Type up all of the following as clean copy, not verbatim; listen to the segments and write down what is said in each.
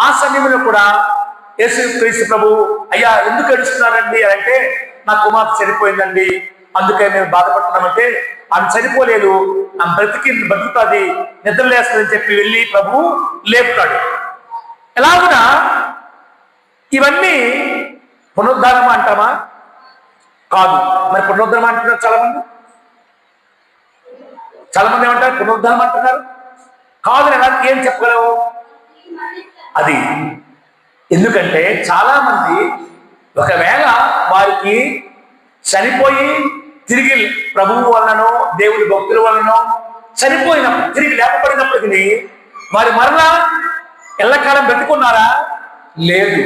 ఆ సమయంలో కూడా యేసుక్రీస్తు ప్రభు, అయ్యా ఎందుకు ఏడుస్తున్నారండి అంటే, నా కుమార్తె చనిపోయిందండి, అందుకే మేము బాధపడుతున్నామంటే, ఆమె చనిపోలేదు, నా బతుకుతుంది, నిద్రలేస్తుందని చెప్పి వెళ్ళి ప్రభు లేపుతాడు. ఎలాగునా ఇవన్నీ పునరుద్ధానం అంటామా? కాదు. మరి పునరుద్ధానం అంటున్నారు చాలా మంది ఏమంటారు? పునరుద్ధానం అంటున్నారు కాదు. ఎలా ఏం చెప్పగలవు? అది ఎందుకంటే చాలా మంది ఒకవేళ వారికి చనిపోయి తిరిగి ప్రభువు వలనో దేవుడి భక్తుల వలనో చనిపోయినప్పుడు తిరిగి లేపబడినప్పటికీ వారి మరలా ఎల్లకాలం బ్రతికున్నారా? లేదు.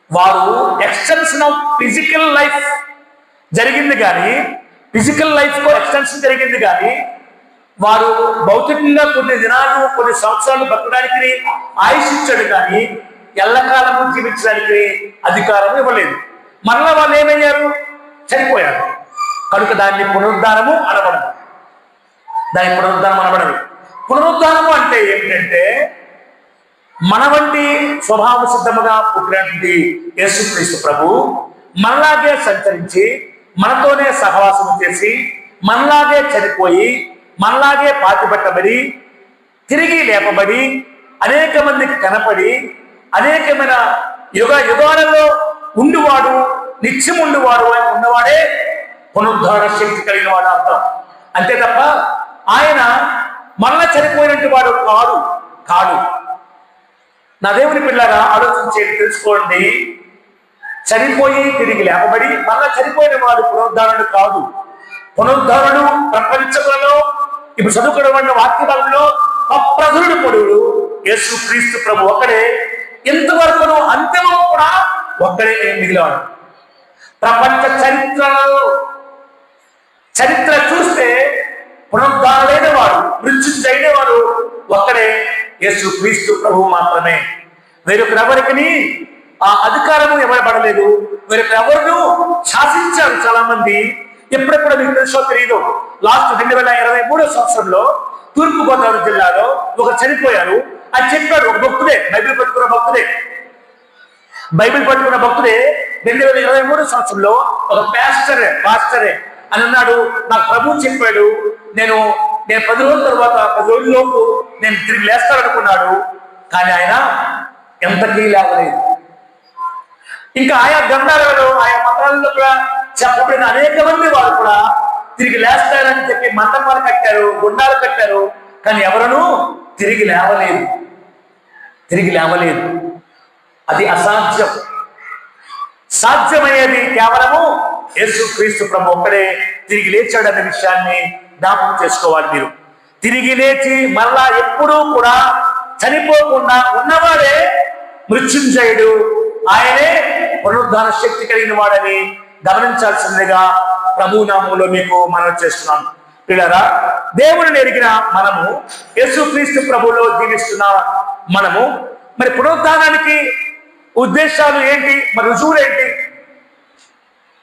వారు ఎక్స్టెన్షన్ ఆఫ్ ఫిజికల్ లైఫ్ జరిగింది కానీ, ఫిజికల్ లైఫ్ కు ఎక్స్టెన్షన్ జరిగింది కానీ, వారు భౌతికంగా కొన్ని దినాలు కొన్ని సంవత్సరాలు బ్రతకడానికి ఆయుష్ ఇచ్చాడు కానీ ఎల్లకాలము జీవించడానికి అధికారం ఇవ్వలేదు. మరలా వాళ్ళు ఏమయ్యారు? చనిపోయారు. కనుక దాన్ని పునరుద్ధానము అనబడదు. పునరుద్ధానము అంటే ఏమిటంటే, మన వంటి స్వభావ సిద్ధముగా పుట్టినటువంటి యేసుక్రీస్తు ప్రభు మనలాగే సంచరించి, మనతోనే సహవాసం చేసి, మనలాగే చనిపోయి, మనలాగే పాతిపెట్టబడి, తిరిగి లేపబడి, అనేక మందికి కనపడి, అనేకమైన యుగాలలో ఉండువాడు, నిత్యం ఉండువాడు అని ఉన్నవాడే పునరుద్ధారణ శక్తి కలిగిన వాడు అర్థం. అంతే తప్ప ఆయన మళ్ళా చనిపోయినట్టు వాడు కాడు. నా దేవుని పిల్లగా ఆలోచించేది తెలుసుకోండి. చనిపోయి తిరిగి లేపబడి మళ్ళా చనిపోయిన వాడు పునరుద్ధారణుడు కాదు. పునరుద్ధారణుడు ప్రపంచంలో ఇప్పుడు చదువుకున్న వాక్యాలలో అప్రధుడు పొడుగుడు యేసుక్రీస్తు ప్రభు ఒక్కడే. ఇంతవరకు అంతిమం కూడా ఒక్కడే మిగిలాడు. ప్రపంచ చరిత్ర చూస్తే పునరుద్ధారుడైన వాడు, మృత్యుంజయుడైన వాడు ఒక్కడే యేసుక్రీస్తు ప్రభు మాత్రమే. వేరొకరెవరికి ఆ అధికారము ఇవ్వబడలేదు. వేరొకరెవరు శాసించారు చాలా మంది. ఎప్పుడెప్పుడు మీకు తెలుసో తెలియదు. లాస్ట్ 2023 సంవత్సరంలో తూర్పుగోదావరి జిల్లాలో ఒక చనిపోయారు. అది చెప్పాడు ఒక భక్తుడే, బైబిల్ పట్టుకున్న భక్తుడే 2023 సంవత్సరంలో ఒక పాస్టరే అని అన్నాడు. నాకు ప్రభు చెప్పాడు, నేను 10 రోజుల తర్వాత 10 రోజుల్లోపు నేను తిరిగి లేస్తాననుకున్నాడు. కానీ ఆయన ఎంతకీ లేవలేదు. ఇంకా ఆయా గ్రంథాలలో ఆయా మతాలలో కూడా చెప్పబడిన అనేక మంది వారు కూడా తిరిగి లేస్తారని చెప్పి మంటపాలు కట్టారు, గుండాలు కట్టారు. కానీ ఎవరనూ తిరిగి లేవలేదు. అది అసాధ్యం. సాధ్యమయ్యేది కేవలము యేసుక్రీస్తు ప్రభు ఒక్కడే తిరిగి లేచాడన్న విషయాన్ని జ్ఞాపకం చేసుకోవాలి. మీరు తిరిగి లేచి మరలా ఎప్పుడూ కూడా చనిపోకుండా ఉన్నవాడే మృత్యుంజయుడు. ఆయనే పునరుద్ధాన శక్తి కలిగిన వాడని గమనించాల్సిందిగా ప్రభు నామములో మీకు మనవి చేస్తున్నాను. పిల్లరా, దేవుని ఎరిగిన మనము, యేసుక్రీస్తు ప్రభువులో జీవిస్తున్న మనము, మరి పునరుద్ధానానికి ఉద్దేశాలు ఏంటి? మరి రుజువులు ఏంటి?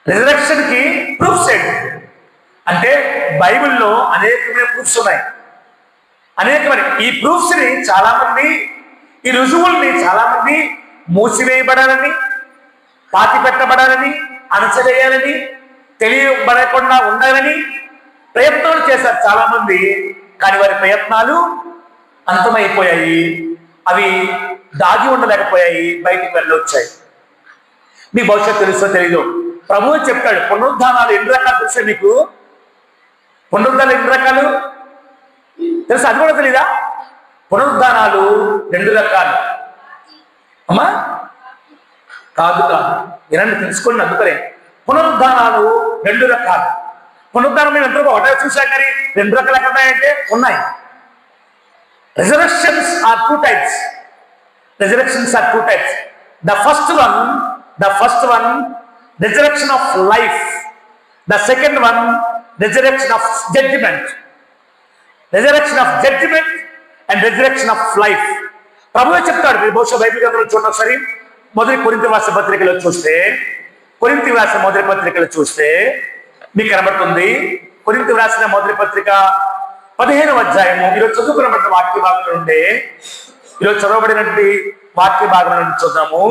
రిజరెక్షన్ కి ప్రూఫ్స్ ఏంటి అంటే, బైబిల్లో అనేకమైన ప్రూఫ్స్ ఉన్నాయి. అనేకమైన ఈ ప్రూఫ్స్ ని చాలా మంది, ఈ రుజువుల్ని చాలా మంది మూసివేయబడాలని, పాతిపెట్టబడాలని, అణచివేయాలని, తెలియబడకుండా ఉండాలని ప్రయత్నాలు చేశారు చాలా మంది. కానీ వారి ప్రయత్నాలు అంతమైపోయాయి. అవి దాగి ఉండలేకపోయాయి, బయటికి వెళ్ళొచ్చాయి. మీ భవిష్యత్తు తెలుసో తెలీదు. ప్రభువు చెప్తాడు, పునరుద్ధానాలు ఎన్ని రకాలు తెలుసా మీకు? పునరుద్ధానాలు ఎన్ని రకాలు తెలుసా? అది కూడా తెలీదా? పునరుద్ధానాలు 2 రకాలు. అమ్మా కాదు వినండి, తెలుసుకోండి. అందుకనే పునరుద్ధానాలు 2 రకాలు. పునరుద్ధానం మేము ఎంతో ఒకటే చూసాం, కానీ 2 రకాలు ఎక్కడ ఉన్నాయంటే ఉన్నాయి. Resurrections are 2 types. The first one, resurrection of life. The second one, resurrection of judgment. Resurrection of judgment and resurrection of life. ప్రభువే చెప్తాడు. మీరు బహుశా బైబిల్ గ్రంథంలో చూడండి ఒకసారి. మొదటి కొరింథీ రాసిన పత్రికలో చూస్తే మీకు కనబడుతుంది. కొరింథీ రాసిన మొదటి పత్రిక 15వ అధ్యాయము, ఈరోజు చదువుకున్నటువంటి వాక్య భాగంలో ఉండే ఈరోజు చదవబడినటువంటి వాక్య భాగం నుంచి చూద్దాము.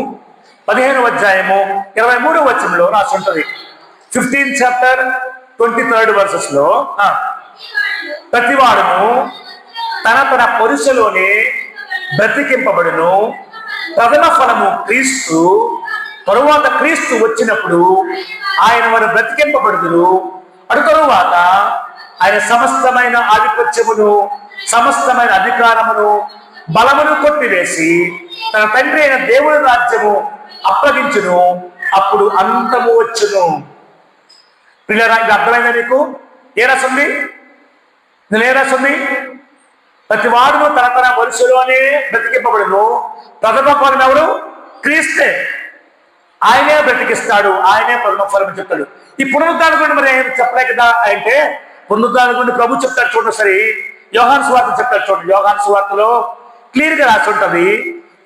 15వ అధ్యాయము 23వ వచనంలో రాసి ఉంటుంది. 15th chapter 23rd verses లో ప్రతివాడును తన తన పొరుషలోనే బ్రతికింపబడును. ప్రథమ ఫలము క్రీస్తు, తరువాత క్రీస్తు వచ్చినప్పుడు ఆయన వారు బ్రతికింపబడుదురు. అటు తరువాత ఆయన సమస్తమైన ఆధిపత్యమును, సమస్తమైన అధికారమును, బలమును కొట్టివేసి తన తండ్రి అయిన దేవుని రాజ్యము అప్పగించును. అప్పుడు అంతము వచ్చును. పిల్లరా, ఇది అర్థమైందా నీకు? ఏ రాసింది? నేను ఏ రాసింది? ప్రతి వాడును తన తన వరుసలోనే బ్రతికింపబడును. ప్రథమ ఫలం ఎవరు? క్రీస్తే. ఆయనే బ్రతికిస్తాడు, ఆయనే ప్రథమ ఫలం చెప్తాడు. ఈ పునరుద్ధానం గురించి మరి ఏం చెప్పలే కదా అంటే, పునరుద్ధానం గురించి ప్రభు చెప్తాడు చూడండి. సరే, యోహాను సువార్త చెప్తాడు చూడండి. యోహాను సువార్తలో క్లియర్ గా రాసి ఉంటుంది.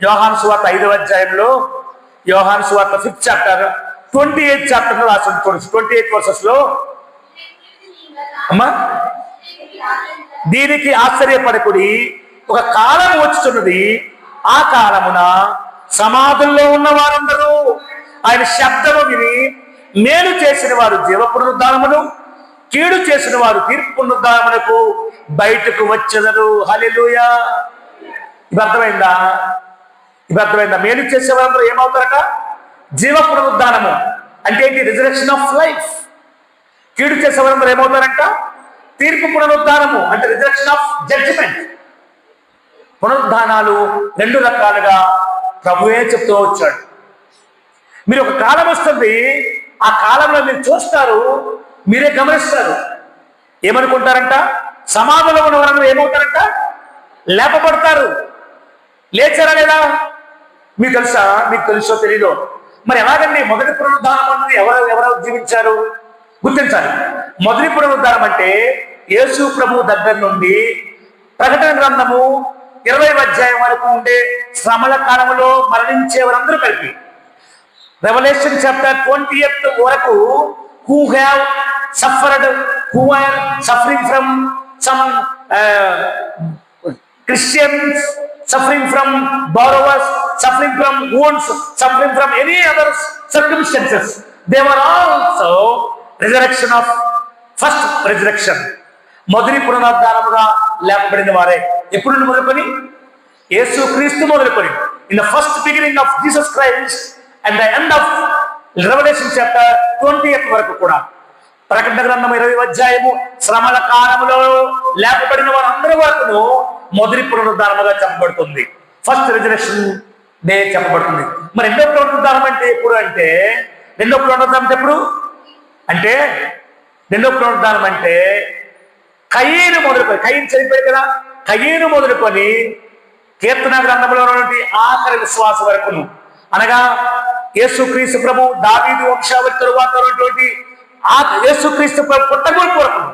యోహాను సువార్త 5వ అధ్యాయంలో, యోహాను సువార్త 5th chapter 28th chapter లో రాసి ఉంటుంది. 28 verses లో, అమ్మా, దీనికి ఆశ్చర్యపడకుడి, ఒక కాలం వచ్చుతున్నది, ఆ కాలమున సమాధుల్లో ఉన్న వారందరూ ఆయన శబ్దము విని మేలు చేసిన వారు జీవ పునరుద్ధానమును, కీడు చేసిన వారు తీర్పు పునరుద్ధానమునకు బయటకు వచ్చెదరు. హల్లెలూయా. ఇది అర్థమైందా? ఇది అర్థమైందా? మేలు చేసే వారందరూ ఏమవుతారట? జీవ పునరుద్ధానము అంటే ఏంటి? Resurrection of life. కీడు చేసే వారందరూ ఏమవుతారంట? తీర్పు పునరుద్ధానము అంటే రిజరెక్షన్ ఆఫ్ జడ్జిమెంట్. పునరుద్ధానాలు 2 రకాలుగా ప్రభువే చెప్తూ వచ్చాడు. మీరు ఒక కాలం వస్తుంది, ఆ కాలంలో మీరు చూస్తారు, మీరే గమనిస్తారు. ఏమనుకుంటారంట? సమాధిలో ఉన్న వారందరూ ఏమవుతారంట? లేపబడతారు. లేచారా లేదా? మీకు తెలుసా? మీకు తెలుసో తెలీదో మరి ఎలాగండి? మొదటి పునరుద్ధానం అనేది ఎవరు జీవించారు? గుర్తించాలి. మొదటి పునరుద్ధానం అంటే యేసు ప్రభు దగ్గర నుండి ప్రకటన గ్రంథము 20వ అధ్యాయం వరకు ఉండే శ్రమల కాలంలో మరణించే వారందరూ కలిపి, రెవల్యూషన్ చాప్టర్ 20th వరకు, who have suffered, who are suffering from some Christians, suffering from borrowers, suffering from wounds, suffering from any other circumstances, they were also resurrection of first resurrection. మొదటి పునరుద్ధానముగా లేపబడిన వారే. ఎప్పుడు నుండి మొదలుకొని? యేసు క్రీస్తు మొదలుకొని, in the first beginning of Jesus Christ and the end of Revelation chapter 20th వరకు కూడా. ప్రకటన గ్రంథం 20వ అధ్యాయము శ్రమల కాలములో లేపబడిన వారందరి వరకును మొదటి పునరుద్ధానముగా చెప్పబడుతుంది. ఫస్ట్ రిజరెక్షన్ డే చెప్పబడుతుంది. మరి రెండో పునరుద్ధానం అంటే ఎప్పుడు అంటే, రెండో పునరుద్ధానం ఎప్పుడు అంటే, రెండో పునరుద్ధానం అంటే కయీను మొదలుకొని, కయీను చనిపోయాడు కదా, కయీను మొదలుకొని కీర్తన గ్రంథంలో ఉన్నటువంటి ఆఖరి విశ్వాస వరకును, అనగా యేసుక్రీస్తు ప్రభు దావీదు వంశావళి తరువాత ఉన్నటువంటి ఆ యేసుక్రీస్తు ప్రభు పుట్టగొని పూరకును,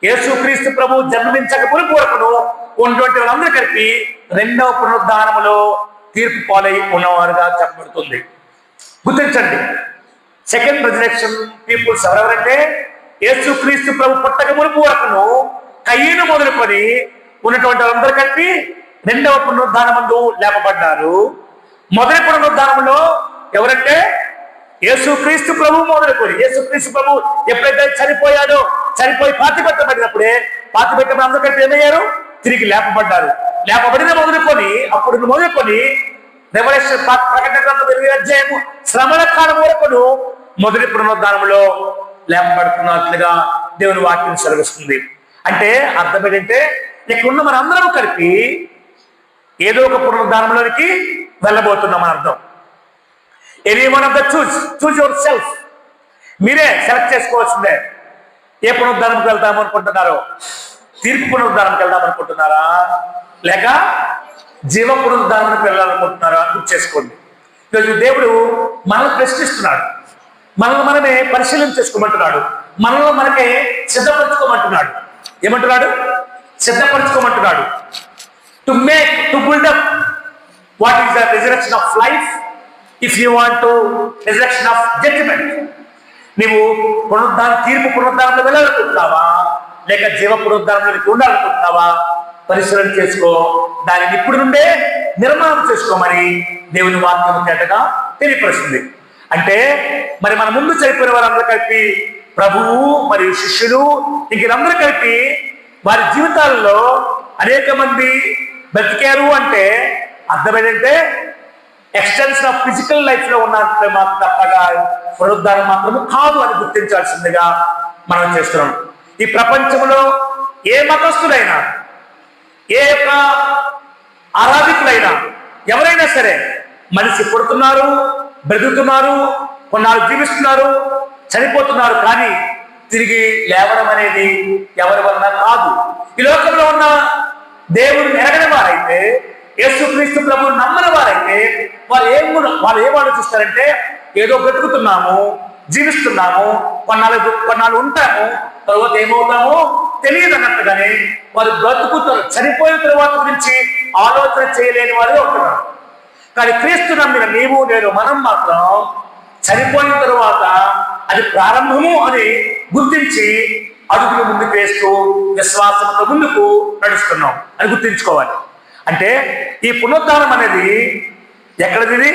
యేసుక్రీస్తు ప్రభు జన్మించకపోని పూరకును ఉన్నటువంటి వాళ్ళందరూ కలిపి రెండవ పునరుద్ధానములో తీర్పు పాలై ఉన్నవారుగా చెప్పబడుతుంది. గుర్తించండి, సెకండ్ రిజరెక్షన్ పీపుల్స్ ఎవరెవరంటే, యేసుక్రీస్తు ప్రభు పుట్టకముని పూరకును కయీను మొదలుకొని ఉన్నటువంటి వాళ్ళందరూ కలిపి రెండవ పునరుద్ధానమందు లేపబడ్డారు. మొదటి పునరుద్ధానంలో ఎవరంటే యేసుక్రీస్తు ప్రభు మొదలుకొని, యేసుక్రీస్తు ప్రభు ఎప్పుడైతే చనిపోయాడో, చనిపోయి పాతిపెట్టబడినప్పుడే, పాతిపెట్టబడి అందరూ కలిపి ఏమయ్యారు? తిరిగి లేపబడ్డారు. లేపబడిన మొదలుకొని, అప్పుడు మొదలుకొని రెవల్యూషన్ ప్రకటన గ్రంథం 20వ అధ్యాయము శ్రమల కాలం వరకును మొదటి పునరుద్ధానంలో లేపబడుతున్నట్లుగా దేవుని వాక్యం సెలవిస్తుంది. అంటే అర్థం ఏంటంటే, ఇక్కడున్న మన అందరం కలిపి ఏదో ఒక పునరుద్ధానంలోనికి వెళ్ళబోతున్నాం అని అర్థం. Any one of the choose your self. మీరే సెలెక్ట్ చేసుకోవాల్సిందే. ఏ పునరుద్ధానంకి వెళ్తాము అనుకుంటున్నారో? తీర్పు పునరుద్ధానంకి వెళ్దాం అనుకుంటున్నారా, లేక జీవ పునరుద్ధానానికి వెళ్ళాలనుకుంటున్నారా? గుర్తు చేసుకోండి. ఈరోజు దేవుడు మనల్ని ప్రశ్నిస్తున్నాడు, మనల్ని మనమే పరిశీలన చేసుకోమంటున్నాడు, మనల్ని మనకే సిద్ధపరచుకోమంటున్నాడు. ఏమంటున్నాడు? సిద్ధపరచుకోమంటున్నాడు. To build up what is the resurrection of life if you want to resurrection of judgment. నీవు తీర్పు పునరుద్ధానంలో వెళ్ళాలనుకుంటున్నావా, లేక జీవ పునరుద్ధానంలోకి ఉండాలనుకుంటున్నావా? పరిశీలన చేసుకో. దానిని ఇప్పుడు నుండే నిర్మాణం చేసుకోమని దేవుని వాక్యం తేటగా తెలియపరుస్తుంది. అంటే మరి మన ముందు చనిపోయిన వారందరూ కలిపి ప్రభువు మరియు శిష్యులు ఇంకరందరూ కలిపి వారి జీవితాల్లో అనేక మంది బ్రతికారు అంటే అర్థం ఏంటంటే ఎక్స్టెన్షన్ ఆఫ్ ఫిజికల్ లైఫ్ లో ఉన్నట్టు మాత్రం తప్పగా పునరుద్ధానం మాత్రము కాదు అని గుర్తించాల్సిందిగా మనం చేస్తున్నాం. ఈ ప్రపంచంలో ఏ మతస్థులైనా ఏ యొక్క ఆరాధికులైనా ఎవరైనా సరే మనిషి పుడుతున్నారు, బ్రతుకుతున్నారు, కొన్నాళ్ళు జీవిస్తున్నారు, చనిపోతున్నారు, కానీ తిరిగి లేవడం అనేది ఎవరి వలన కాదు. ఈ లోకంలో ఉన్న దేవుడిని ఎరగని వారైతే, యేసుక్రీస్తు ప్రభువుని నమ్మని వారైతే వాళ్ళు ఏం ఆలోచిస్తారంటే ఏదో బ్రతుకుతున్నాము, జీవిస్తున్నాము, కొన్నాళ్ళు ఉంటాము, తర్వాత ఏమవుతామో తెలియదు అన్నట్టుగానే వారు బ్రతుకుతారు. చనిపోయిన తర్వాత గురించి ఆలోచన చేయలేని వారే ఉంటున్నారు. కానీ క్రీస్తు నమ్మిన నీవు నేను మనం మాత్రం చనిపోయిన తరువాత అది ప్రారంభము అని గుర్తించి అడుగులు ముందుకు వేస్తూ విశ్వాసంతో ముందుకు నడుస్తున్నాం అని గుర్తించుకోవాలి. అంటే ఈ పునరుద్ధానం అనేది ఎక్కడిది?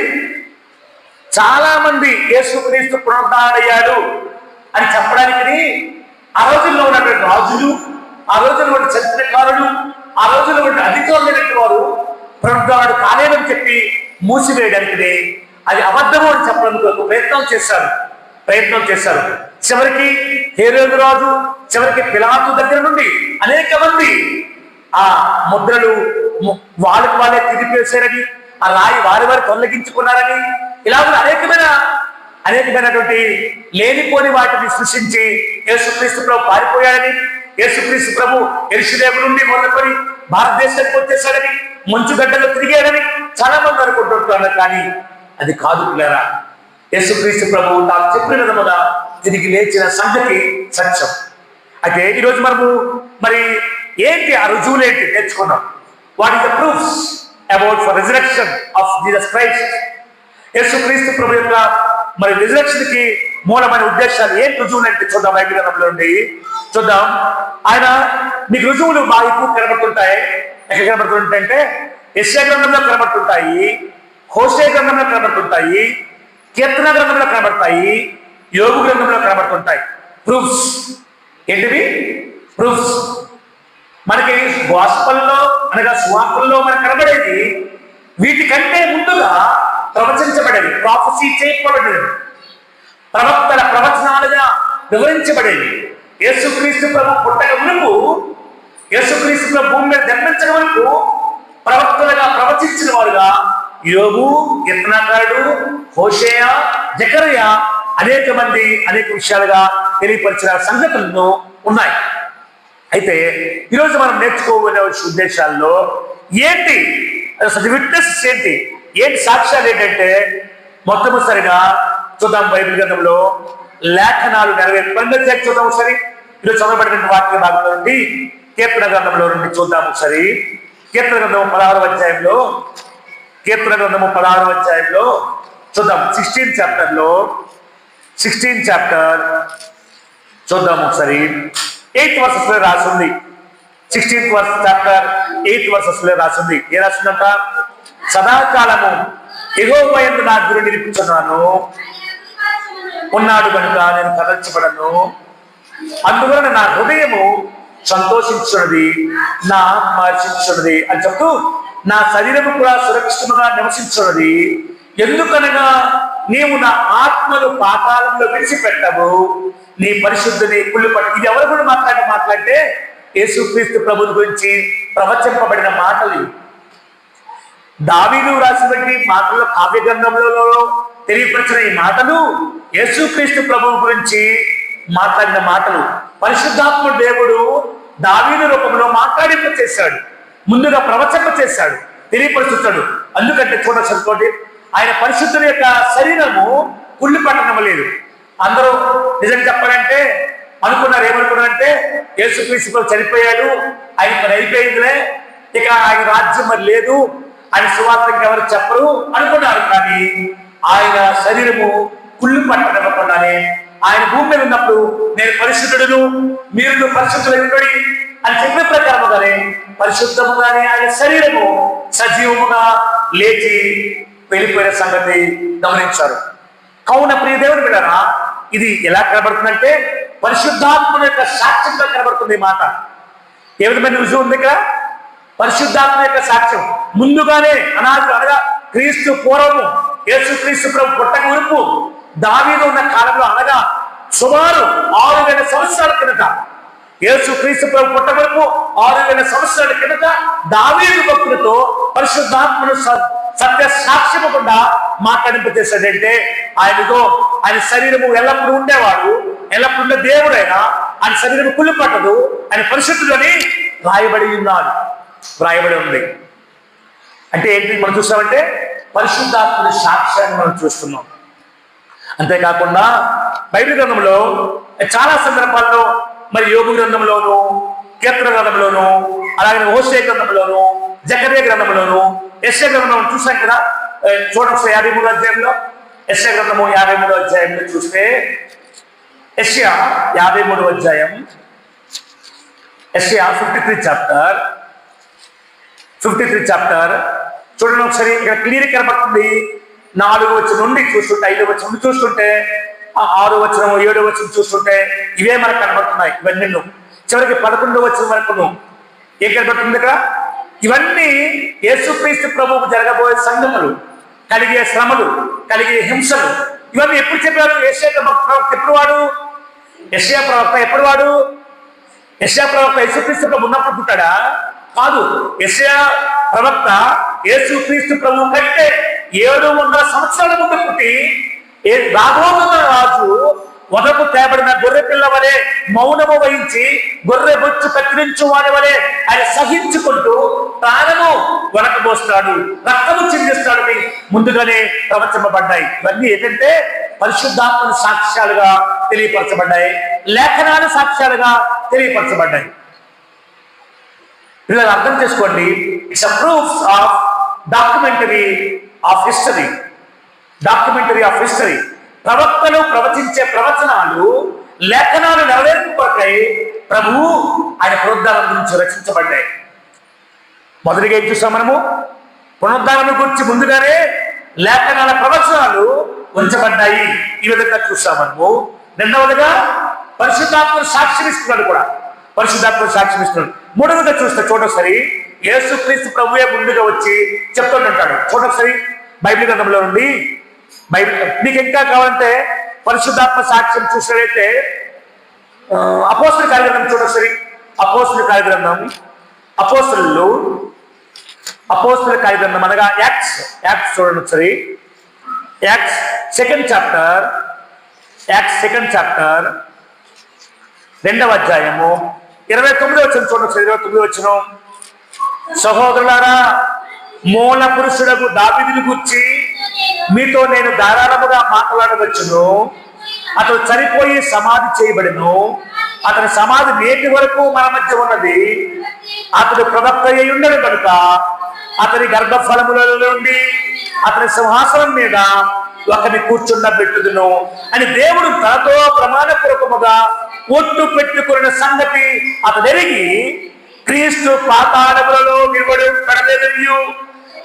చాలా మంది యేసుక్రీస్తు పునరుద్ధారయ్యాడు అని చెప్పడానికి ఆ రోజుల్లో ఉన్నటువంటి రాజులు, ఆ రోజుల్లో ఉన్న చరిత్రకారులు, ఆ రోజుల్లో ఉన్న అధికారులైనటువంటి వారు పునరుద్ధారుడు కాలేదని చెప్పి మూసివేయడానికి అది అబద్ధము అని చెప్పడానికి ప్రయత్నం చేశారు. చివరికి హేరోదు రాజు, చివరికి పిలాతు దగ్గర నుండి అనేక మంది ఆ ముద్రలు వాళ్ళే తిరిగిపేశారని, ఆ రాయి వారి తొలగించుకున్నారని, ఇలా అనేకమైనటువంటి లేనిపోని వాటిని సృష్టించి యేసుక్రీస్తు ప్రభు పారిపోయాడని, యేసుక్రీస్తు ప్రభు యెరూషలేము నుండి మొదలుకొని భారతదేశానికి వచ్చేసాడని, మంచుగడ్డలో తిరిగాడని చాలా మంది అనుకుంటుంటున్నారు. కానీ అది కాదు పిల్లరా. యేసుక్రీస్తు ప్రభు తాను చెప్పిన విధముగా తిరిగి లేచిన సంగతి సత్యం. అయితే ఈరోజు మనము మరి ఏంటి ఆ రుజువులు ఏంటి నేర్చుకున్నాం. What is the proofs about for resurrection of Jesus Christ? యేసుక్రీస్తు ప్రభు యొక్క మరి రిజరెక్షన్ కి మూలమైన ఉద్దేశాలు ఏంటి రుజువులు అంటే చూద్దాం. బైబిల్ గ్రంథంలో నుండి చూద్దాం. ఆయన మీకు రుజువులు బాగా ఎక్కువ కనబడుతుంటాయి. ఎక్కడ కనబడుతుంటాయంటే యెషయా గ్రంథంలో కనబడుతుంటాయి, హోషేయ గ్రంథంలో కనబడుతుంటాయి, కీర్తన గ్రంథంలో కనబడతాయి, యోగు గ్రంథంలో కనబడుతుంటాయి. ప్రూఫ్స్ ఏంటివి? ప్రూఫ్స్ మనకి గాస్పల్లో అనగా సువార్తల్లో మనకు కనబడేది వీటికంటే ముందుగా ప్రవచించబడేది, ప్రాఫెసీ చేయబడేది, ప్రవక్తల ప్రవచనాలుగా వివరించబడేది. యేసుక్రీస్తు ప్రభు పుట్టక మునుపు, యేసుక్రీస్తు ప్రభు భూమి మీద జన్మించక మునుపు ప్రవక్తలుగా ప్రవచించిన వారుగా యోగు, కీర్తనకారుడు, హోషేయ, జకర్యా అనేక మంది అనేక విషయాలుగా తెలియపరిచిన సంగతులను ఉన్నాయి. అయితే ఈరోజు మనం నేర్చుకోబోయే ఉద్దేశాల్లో ఏంటి విట్నెస్ ఏంటి సాక్ష్యాలు ఏంటంటే మొట్టమొదటిసారిగా చూద్దాం. బైబిల్ గ్రంథంలో లేఖనాలు నెరవేర్పండి చూద్దాం ఒకసారి. ఈరోజు చదవబడిన వాక్య భాగంలో నుండి కీర్తన గ్రంథంలో నుండి చూద్దాం ఒకసారి. కీర్తన గ్రంథం 16వ అధ్యాయంలో చూద్దాం. 16th చాప్టర్ చూద్దాం ఒకసారి. 8th verses లో రాసింది. 16th చాప్టర్ 8th verses లో రాసింది. ఏ రాసిందంట? సదాకాలము యెహోవా యందు నా గురి నిలుపుచున్నాను, ఉన్నాడు కనుక నేను కదల్చబడను. అందువలన నా హృదయము సంతోషించున్నది, నా ఆత్మ హర్షించున్నది అని చెప్తూ నా శరీరము కూడా సురక్షితంగా నివసించున్నది. ఎందుకనగా నీవు నా ఆత్మను పాతాళంలో విడిచిపెట్టవు, నీ పరిశుద్ధిని కుళ్ళుపట్టు. ఇది ఎవరు కూడా మాట్లాడితే యేసుక్రీస్తు ప్రభుని గురించి ప్రవచింపబడిన మాటలు. దావీదు రాసినటువంటి మాటల్లో కావ్య గ్రంథంలో తెలియపరిచిన ఈ మాటలు యేసుక్రీస్తు ప్రభువు గురించి మాట్లాడిన మాటలు. పరిశుద్ధాత్మ దేవుడు దావీదు రూపంలో మాట్లాడింప చేశాడు, ముందుగా ప్రవచింప చేశాడు, తెలియపరుస్తాడు. అందుకంటే చూడండి, ఆయన పరిశుద్ధుల యొక్క శరీరము కుళ్ళి పట్టడం లేదు. అందరూ నిజం చెప్పాలంటే ఏమనుకున్నారంటే యేసుక్రీస్తు చనిపోయాడు, ఆయన పని అయిపోయిందిలే, ఇక ఆయన రాజ్యం మరి లేదు, ఆయన సువార్త ఎవరు చెప్పరు అనుకున్నారు. కానీ ఆయన శరీరము కుళ్ళు పట్టనివ్వకుండానే ఆయన భూమి మీద ఉన్నప్పుడు నేను పరిశుద్ధుడును, మీరు పరిశుద్ధులై అని చెప్పిన ప్రకారముగానే పరిశుద్ధముగానే ఆయన శరీరము సజీవముగా లేచి వెళ్ళిపోయిన సంగతి గమనించారు. కావున ప్రియ దేవుని బిడ్డలారా, ఇది ఎలా కనబడుతుందంటే పరిశుద్ధాత్మ యొక్క సాక్ష్యంగా కనబడుతుంది ఈ మాట. ఏ విధమైన రుజువు ఉంది ఇక్కడ? పరిశుద్ధాత్మ యొక్క సాక్ష్యం. ముందుగానే అనగా క్రీస్తు పూర్వము యేసు క్రీస్తు ప్రభు పుట్టక మునుపు దావీదు ఉన్న కాలంలో అనగా సుమారు 6000 సంవత్సరాల కిందట, యేసు క్రీస్తు ప్రభు పుట్టక మునుపు 6000 సంవత్సరాల కిందట దావీదు భక్తులతో పరిశుద్ధాత్మను సత్య సాక్ష్యము కూడా మాట్లాడింపజేశాడంటే ఆయన శరీరము ఎల్లప్పుడూ ఉండేవాడు, ఎల్లప్పుడూ ఉండే దేవుడైనా ఆయన శరీరం కుళ్ళిపట్టదు, ఆయన పరిశుద్ధులని రాయబడి ఉన్నాడు, రాయబడి ఉంది. అంటే ఏంటి మనం చూస్తామంటే పరిశుద్ధాత్మని సాక్ష్యాన్ని మనం చూస్తున్నాం. అంతేకాకుండా బైబిల్ గ్రంథంలో చాలా సందర్భాల్లో మరి యోగు గ్రంథంలోను, కీర్తన గ్రంథంలోను, అలాగే హోషేయ గ్రంథంలోను, జకర్యా గ్రంథంలోను, యెషయా గ్రంథం చూసాం కదా. చూడండి 53వ అధ్యాయంలో, యెషయా గ్రంథము 53వ అధ్యాయంలో చూస్తే యెషయా 53వ అధ్యాయం, యెషయా 53 చాప్టర్ చూడండి ఒకసారి. ఇక్కడ క్లియర్ కనబడుతుంది. 4వ వచనం నుండి చూస్తుంటే, 5వ వచనం నుండి చూస్తుంటే, 6వ వచనం 7వ వచనం చూస్తుంటే ఇవే మనకు కనబడుతున్నాయి. ఇవన్నీ చివరికి 11వ వచనం వరకు ఏం కనబడుతుంది ఇక్కడ? ఇవన్నీ యేసుక్రీస్తు ప్రభువుకు జరగబోయే సంగతులు, కలిగే శ్రమలు, కలిగే హింసలు, ఇవన్నీ ఎప్పుడు చెప్పారు? యెషయా ప్రవక్త ఎప్పుడు వాడు? యెషయా ప్రవక్త ఎప్పుడు వాడు? యెషయా ప్రవక్త యేసుక్రీస్తు ప్రభు ఉన్నప్పుడు పుట్టాడా? కాదు. యెషయా ప్రవక్త యేసుక్రీస్తు ప్రభు కంటే 700 సంవత్సరాల ముందు పుట్టి రాబోతున్న రాజు వదకు తేబడిన గొర్రె పిల్ల వలె మౌనము వహించి గొర్రె బొచ్చు కత్తిరించు వాడి వలె ఆయన సహించుకుంటూ ప్రాణము వనకబోస్తాడు, రక్తము చిందిస్తాడు ముందుగానే ప్రవచింపబడ్డాయి. ఇవన్నీ ఏంటంటే పరిశుద్ధాత్మ సాక్ష్యాలుగా తెలియపరచబడ్డాయి, లేఖనాలు సాక్ష్యాలుగా తెలియపరచబడ్డాయి. ఇలా అర్థం చేసుకోండి. It's a proofs of documentary of history. ప్రవక్తలు ప్రవచించే ప్రవచనాలు, లేఖనాలు నెరవేర్పు కొరకై ప్రభువు ఆయన పునరుద్ధానం గురించి రచించబడ్డాయి. మొదటిగా ఏం చూసాం మనము? పునరుద్ధానం గురించి ముందుగానే లేఖనాల ప్రవచనాలు ఉంచబడ్డాయి, ఈ విధంగా చూసాం మనము. రెండవదిగా పరిశుద్ధాత్మ సాక్ష్యం ఇస్తున్నాడు కూడా, పరిశుద్ధాత్మ సాక్ష్యం ఇస్తున్నాడు. మూడవదిగా చూస్తే చూడొకసారి యేసుక్రీస్తు ప్రభువే ముందుగా వచ్చి చెప్తుంటాడు. చూడొకసారి బైబిల్ గ్రంథంలో నుండి. నీకు ఇంకా కావాలంటే పరిశుద్ధాత్మ సాక్ష్యం చూసినట్లయితే అపోస్తుల కార్యగ్రంథం చూడొకసారి. అపోస్తుల కార్యగ్రంథం అనగా యాక్ట్స్ చూడండి ఒకసారి. యాక్ట్స్ సెకండ్ చాప్టర్ 2వ అధ్యాయము 29వ వచనం చూడండి. 29వ వచనం, సహోదరులారా, మూల పురుషుడకు దావీదును గూర్చి మీతో నేను ధారాళముగా మాట్లాడవచ్చును. అతడు చనిపోయి సమాధి చేయబడిను. అతని సమాధి నేటి వరకు మన మధ్య ఉన్నది. అతడు ప్రవక్త అయి ఉండడు కనుక అతని గర్భఫలములలో నుండి అతని సింహాసనం మీద ఒకరిని కూర్చుండబెట్టుదును అని దేవుడు తనతో ప్రమాణపూర్వకముగా ఒట్టు పెట్టుకున్న సంగతి అతడెరిగి క్రీస్తు పాతాళములలో విడువడు పడలేదనియు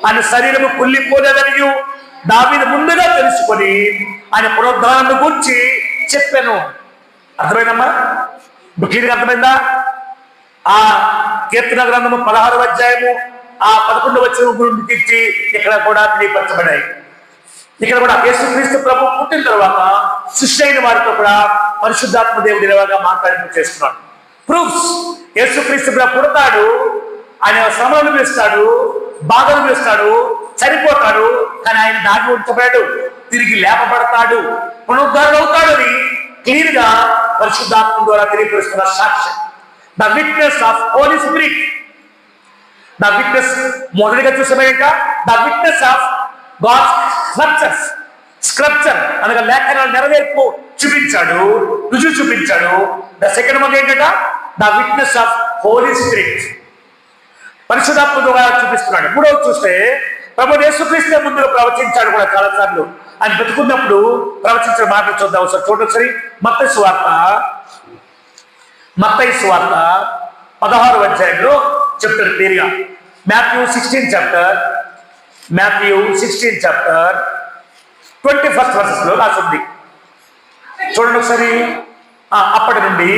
ఆయన శరీరము కుళ్ళిపోలేదనియు దావీదు ముందుగా తెలుసుకొని ఆయన పునరుద్ధానాన్ని గురించి చెప్పాను. అర్థమైందమ్మా? క్లియర్గా అర్థమైందా? ఆ కీర్తన గ్రంథము 16వ అధ్యాయము 11వ వచనం గురించి ఇక్కడ కూడా తెలియపరచబడ్డాయి. ఇక్కడ కూడా యేసుక్రీస్తు ప్రభు పుట్టిన తర్వాత సృష్టి అయిన వారితో కూడా పరిశుద్ధాత్మ దేవుడు ఇలాగా మాట్లాడి చేస్తున్నాడు. ప్రూఫ్స్. యేసుక్రీస్తు ప్రభు పుడతాడు, ఆయన శ్రమను వేస్తాడు, బాధలు వేస్తాడు, చనిపోతాడు, కానీ ఆయన దాగి ఉంచబడాడు, తిరిగి లేపబడతాడు, పునరుద్ధారణ అవుతాడని క్లియర్ గా పరిశుద్ధాత్మ ద్వారా తెలియపరుస్తున్న సాక్ష్యం. The witness of Holy Spirit. The witness మొదటిగా చూసాక the witness of God's scripture అనగా లేఖనాలు నెరవేర్పు చూపించాడు, రుజువు చూపించాడు. ద సెకండ్ వన్ ఏంటంటే the witness of Holy Spirit, పరిశుద్ధాత్మ ద్వారా చూపిస్తున్నాడు. మూడవది చూస్తే ప్రభు యేసుక్రీస్తు ముందుగా ప్రవచించాడు కూడా చాలా సార్లు. ఆయన బతుకున్నప్పుడు ప్రవచించిన మాటలు చూద్దాం ఒకసారి. చూడొకసారి మత్తయి సువార్త 16వ అధ్యాయంలో చెప్తాడు క్లియర్గా. మాథ్యూ 16 చాప్టర్ 21st వర్సెస్లో రాసింది చూడండి ఒకసారి. అప్పటి నుండి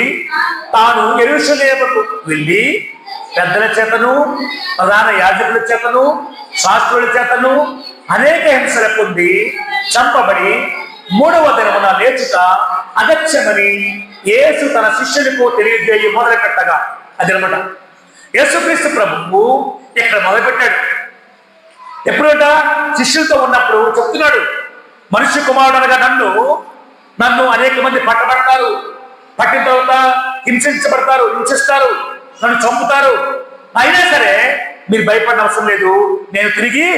తాను యెరూషలేముకు వెళ్ళి పెద్దల చేతను ప్రధాన యాజకుల చేతను శాస్త్రుల చేతను అనేక హింసల పొంది చంపబడి 3వ దినమున లేచుట అగత్యమని యేసు తన శిష్యులకు తెలియజేయ మొదలు పెట్టగా, అదనమాట యేసుక్రీస్తు ప్రభువు ఇక్కడ మొదలుపెట్టాడు. ఎప్పుడంట? శిష్యులతో ఉన్నప్పుడు చెప్తున్నాడు, మనుష్య కుమారుడు అనగా నన్ను అనేక మంది పట్టబడతారు, పట్టిన తర్వాత హింసిస్తారు, నన్ను చంపుతారు, అయినా సరే మీరు భయపడిన అవసరం లేదు, నేను తిరిగి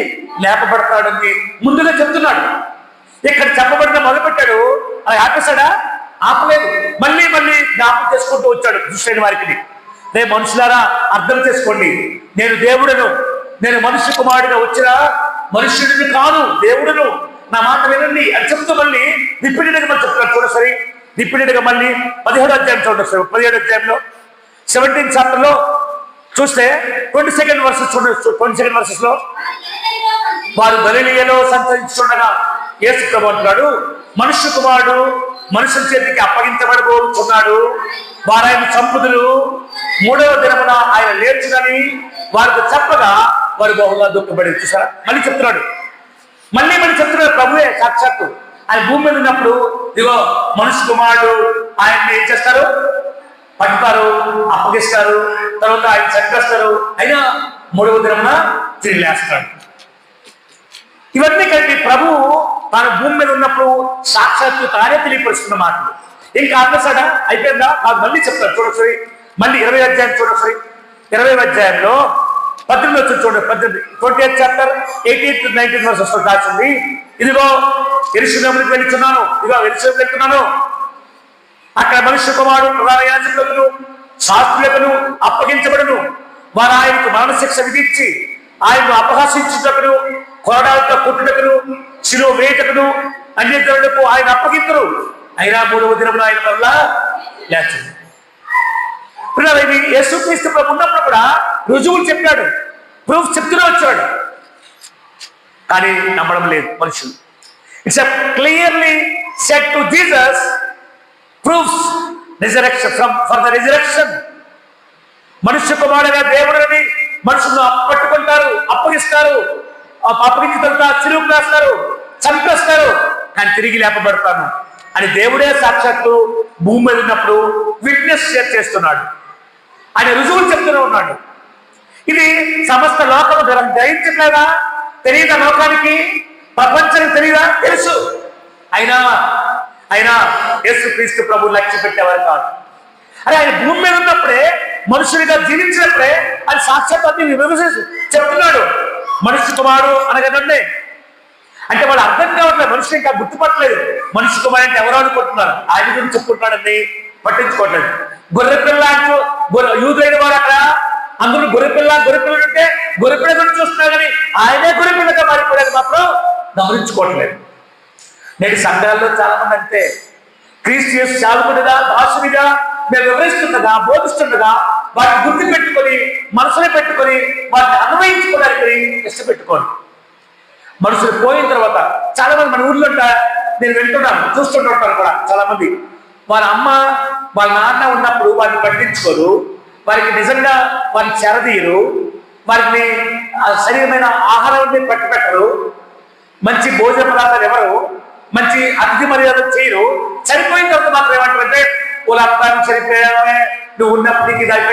లేపబడతాడని ముందుగా చెప్తున్నాడు. ఇక్కడ చెప్పబడిన మొదలుపెట్టాడు. అది ఆపేశాడా? ఆపలేదు. మళ్ళీ జ్ఞాపకం చేసుకుంటూ వచ్చాడు దృష్టి వారికి. రేపు మనుషులారా అర్థం చేసుకోండి, నేను దేవుడను, నేను మనుష్య కుమారుడిగా వచ్చిన మనుష్యుడిని కాను, దేవుడును, నా మాట వినండి అని చెప్తూ మళ్ళీ రిపీటెడ్గా మనం చెప్తున్నాడు. చూడసరి రిపీటెడ్గా మళ్ళీ 17వ అధ్యాయం చూడండి. 17వ అధ్యాయంలో 17th చాప్టర్లో చూస్తే 22nd వర్సెస్ చూడండి. 22nd వర్సెస్లో వారు గలిలయలో సంచరించుండగా యేసు ప్రభువు అంటున్నాడు, మనుష్య కుమారుడు మనుషుల చేతికి అప్పగించబడబోతున్నాడు, వారు ఆయన చంపుదురు, 3వ దినమున ఆయన లేచునని వారికి చెప్పగా వారు బహుగా దుఃఖపడి. చూసారా? మళ్ళీ చెప్తున్నాడు ప్రభువే సాక్షాత్తు ఆయన భూమి మీద ఉన్నప్పుడు, ఇదిగో మనుష్య కుమారుడు ఆయన్ని ఏం చేస్తారు? పట్టుతారు, అప్పగిస్తారు, తర్వాత ఆయన చంపేస్తారు, అయినా 3వ దినమున తిరిగి లేస్తాడు. ఇవన్నీ కలిపి ప్రభు తాను భూమి మీద ఉన్నప్పుడు సాక్షాత్తు తానే తెలియపరుస్తున్న మాటలు. ఇంకా ఆపేశాడా? అయిపోయిందా? నాకు మళ్ళీ చెప్తాడు. చూడొచ్చు మళ్ళీ 20వ అధ్యాయం చూడొచ్చు. 20వ అధ్యాయంలో 18 వచ్చి చూడండి. 20th చాప్టర్ 18 to 19 వర్సెస్ రాసింది. ఇదిగో యెరూషలేముకు వెళ్తున్నాను, అక్కడ మనుష్య కుమారుడు ప్రధాన యాజకులకు శాస్త్రులకు అప్పగించబడును, వారు ఆయనకు మరణశిక్ష విధించి ఆయనను అపహసించుటకును, కొరడాలతో కుట్టుటకును, శిలువ వేయుటకును, అన్యజనులకు ఆయన అప్పగించరు, అయినా 3వ దినమున ఆయన వల్ల లేచింది. యేసుక్రీస్తు ప్రభు ఉన్నప్పుడు కూడా రుజువులు చెప్పాడు, ప్రూఫ్ చెప్తూనే వచ్చాడు, కానీ నమ్మడం లేదు మనుషులు. It's clearly said to Jesus proofs resurrection for the resurrection. మనుష్య కుమారుడుగా దేవుడిని మనుషులను పట్టుకుంటారు, అప్పగిస్తారు, అప్పగించిన తర్వాత చిరుకు వేస్తారు, చంపేస్తారు, కానీ తిరిగి లేపబడతాను అని దేవుడే సాక్షాత్తు భూమి మీద ఉన్నప్పుడు విట్నెస్ చేస్తున్నాడు. ఆయన రుజువులు చెప్తూనే ఉన్నాడు. ఇది సమస్త లోకం గ్రహించట్లేదా? తెలియదా? లోకానికి, ప్రపంచానికి తెలియదా? తెలుసు. అయినా యేసుక్రీస్తు ప్రభు లక్ష్య పెట్టేవారు కాదు. అరే ఆయన భూమి మీద ఉన్నప్పుడే, మనుషునిగా జీవించినప్పుడే ఆయన సాక్షాత్ విమర్శిస్తూ చెప్తున్నాడు, మనుష్య కుమారుడు అనగానే. అంటే వాళ్ళు అర్థం కావట్లేదు, మనుషులు ఇంకా గుర్తుపట్టలేదు. మనుష్య కుమారుడు అంటే ఎవరో అనుకుంటున్నారు, ఆయన గురించి చెప్పుకుంటున్నాడని పట్టించుకోవట్లేదు. గొర్రెపిల్ల యూదులైన వారు అక్కడ అందరూ గొర్రెపిల్ల అంటే గొర్రెపిల్ల గురించి చూస్తున్నారు, కానీ ఆయనే గొర్రెపిల్లగా మారిపోయాడు మాత్రం గమనించుకోవట్లేదు. నేటి సంఘాల్లో చాలా మంది అంటే క్రీస్తు యేసు చాలుకునిగా దాసునిగా మేము వివరిస్తుండగా, బోధిస్తుండగా వాటిని గుర్తు పెట్టుకొని, మనసులో పెట్టుకొని, వాటిని అన్వయించుకోవడానికి ఇష్టపెట్టుకోండి. మనుషులు పోయిన తర్వాత చాలా మంది మన ఊర్లో నేను వింటున్నాను, చూస్తుంటాను కూడా చాలా మంది వాళ్ళ అమ్మ వాళ్ళ నాన్న ఉన్నప్పుడు వారిని పట్టించుకోరు, వారికి నిజంగా వారిని చెరదీయరు, వారిని సరైన ఆహారాన్ని పట్టిపెట్టరు, మంచి భోజన పదార్థాలు ఎవరు, మంచి అతిథి మర్యాద చేయరు. చనిపోయిన తర్వాత మాత్రం ఏమంటారంటే, వాళ్ళ అత్తాన్ని చనిపోయావే, నువ్వు ఉన్నప్పుడు ఇది నాకు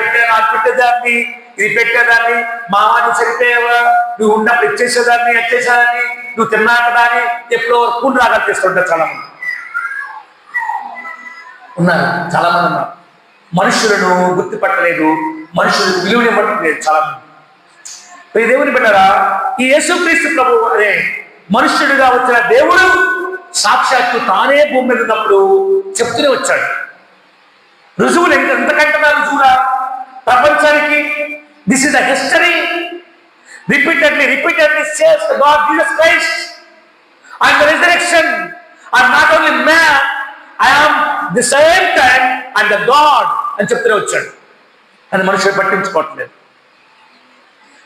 పెట్టేదాన్ని, ఇది పెట్టేదాన్ని, మావాన్ని చనిపోయావా, నువ్వు ఉన్నప్పుడు ఇచ్చేసేదాన్ని, వచ్చేసేదాన్ని, నువ్వు తిన్నా కదా అని ఎప్పుడో కూడు రాగాలు చేస్తుంటారు చాలా మంది ఉన్నారు. చాలా మంది ఉన్నారు. మనుషులను గుర్తుపట్టలేదు, మనుషులకు విలువనివ్వట్లేదు చాలా మంది. దేవుని బిడ్డరా, ఈ యేసుక్రీస్తు ప్రభు అనే మనుష్యుడిగా వచ్చిన దేవుడు సాక్షాత్తు తానే భూమి మీద ఉన్నప్పుడు చెప్తూనే వచ్చాడు. రుజువులు ఎంతకంటే రుజువులా ప్రపంచానికి? This is the history repeatedly says the God Jesus Christ and the resurrection are not only man, I am the same time and the God అని చెప్తూనే వచ్చాడు. అది మనుషులు పట్టించుకోవట్లేదు.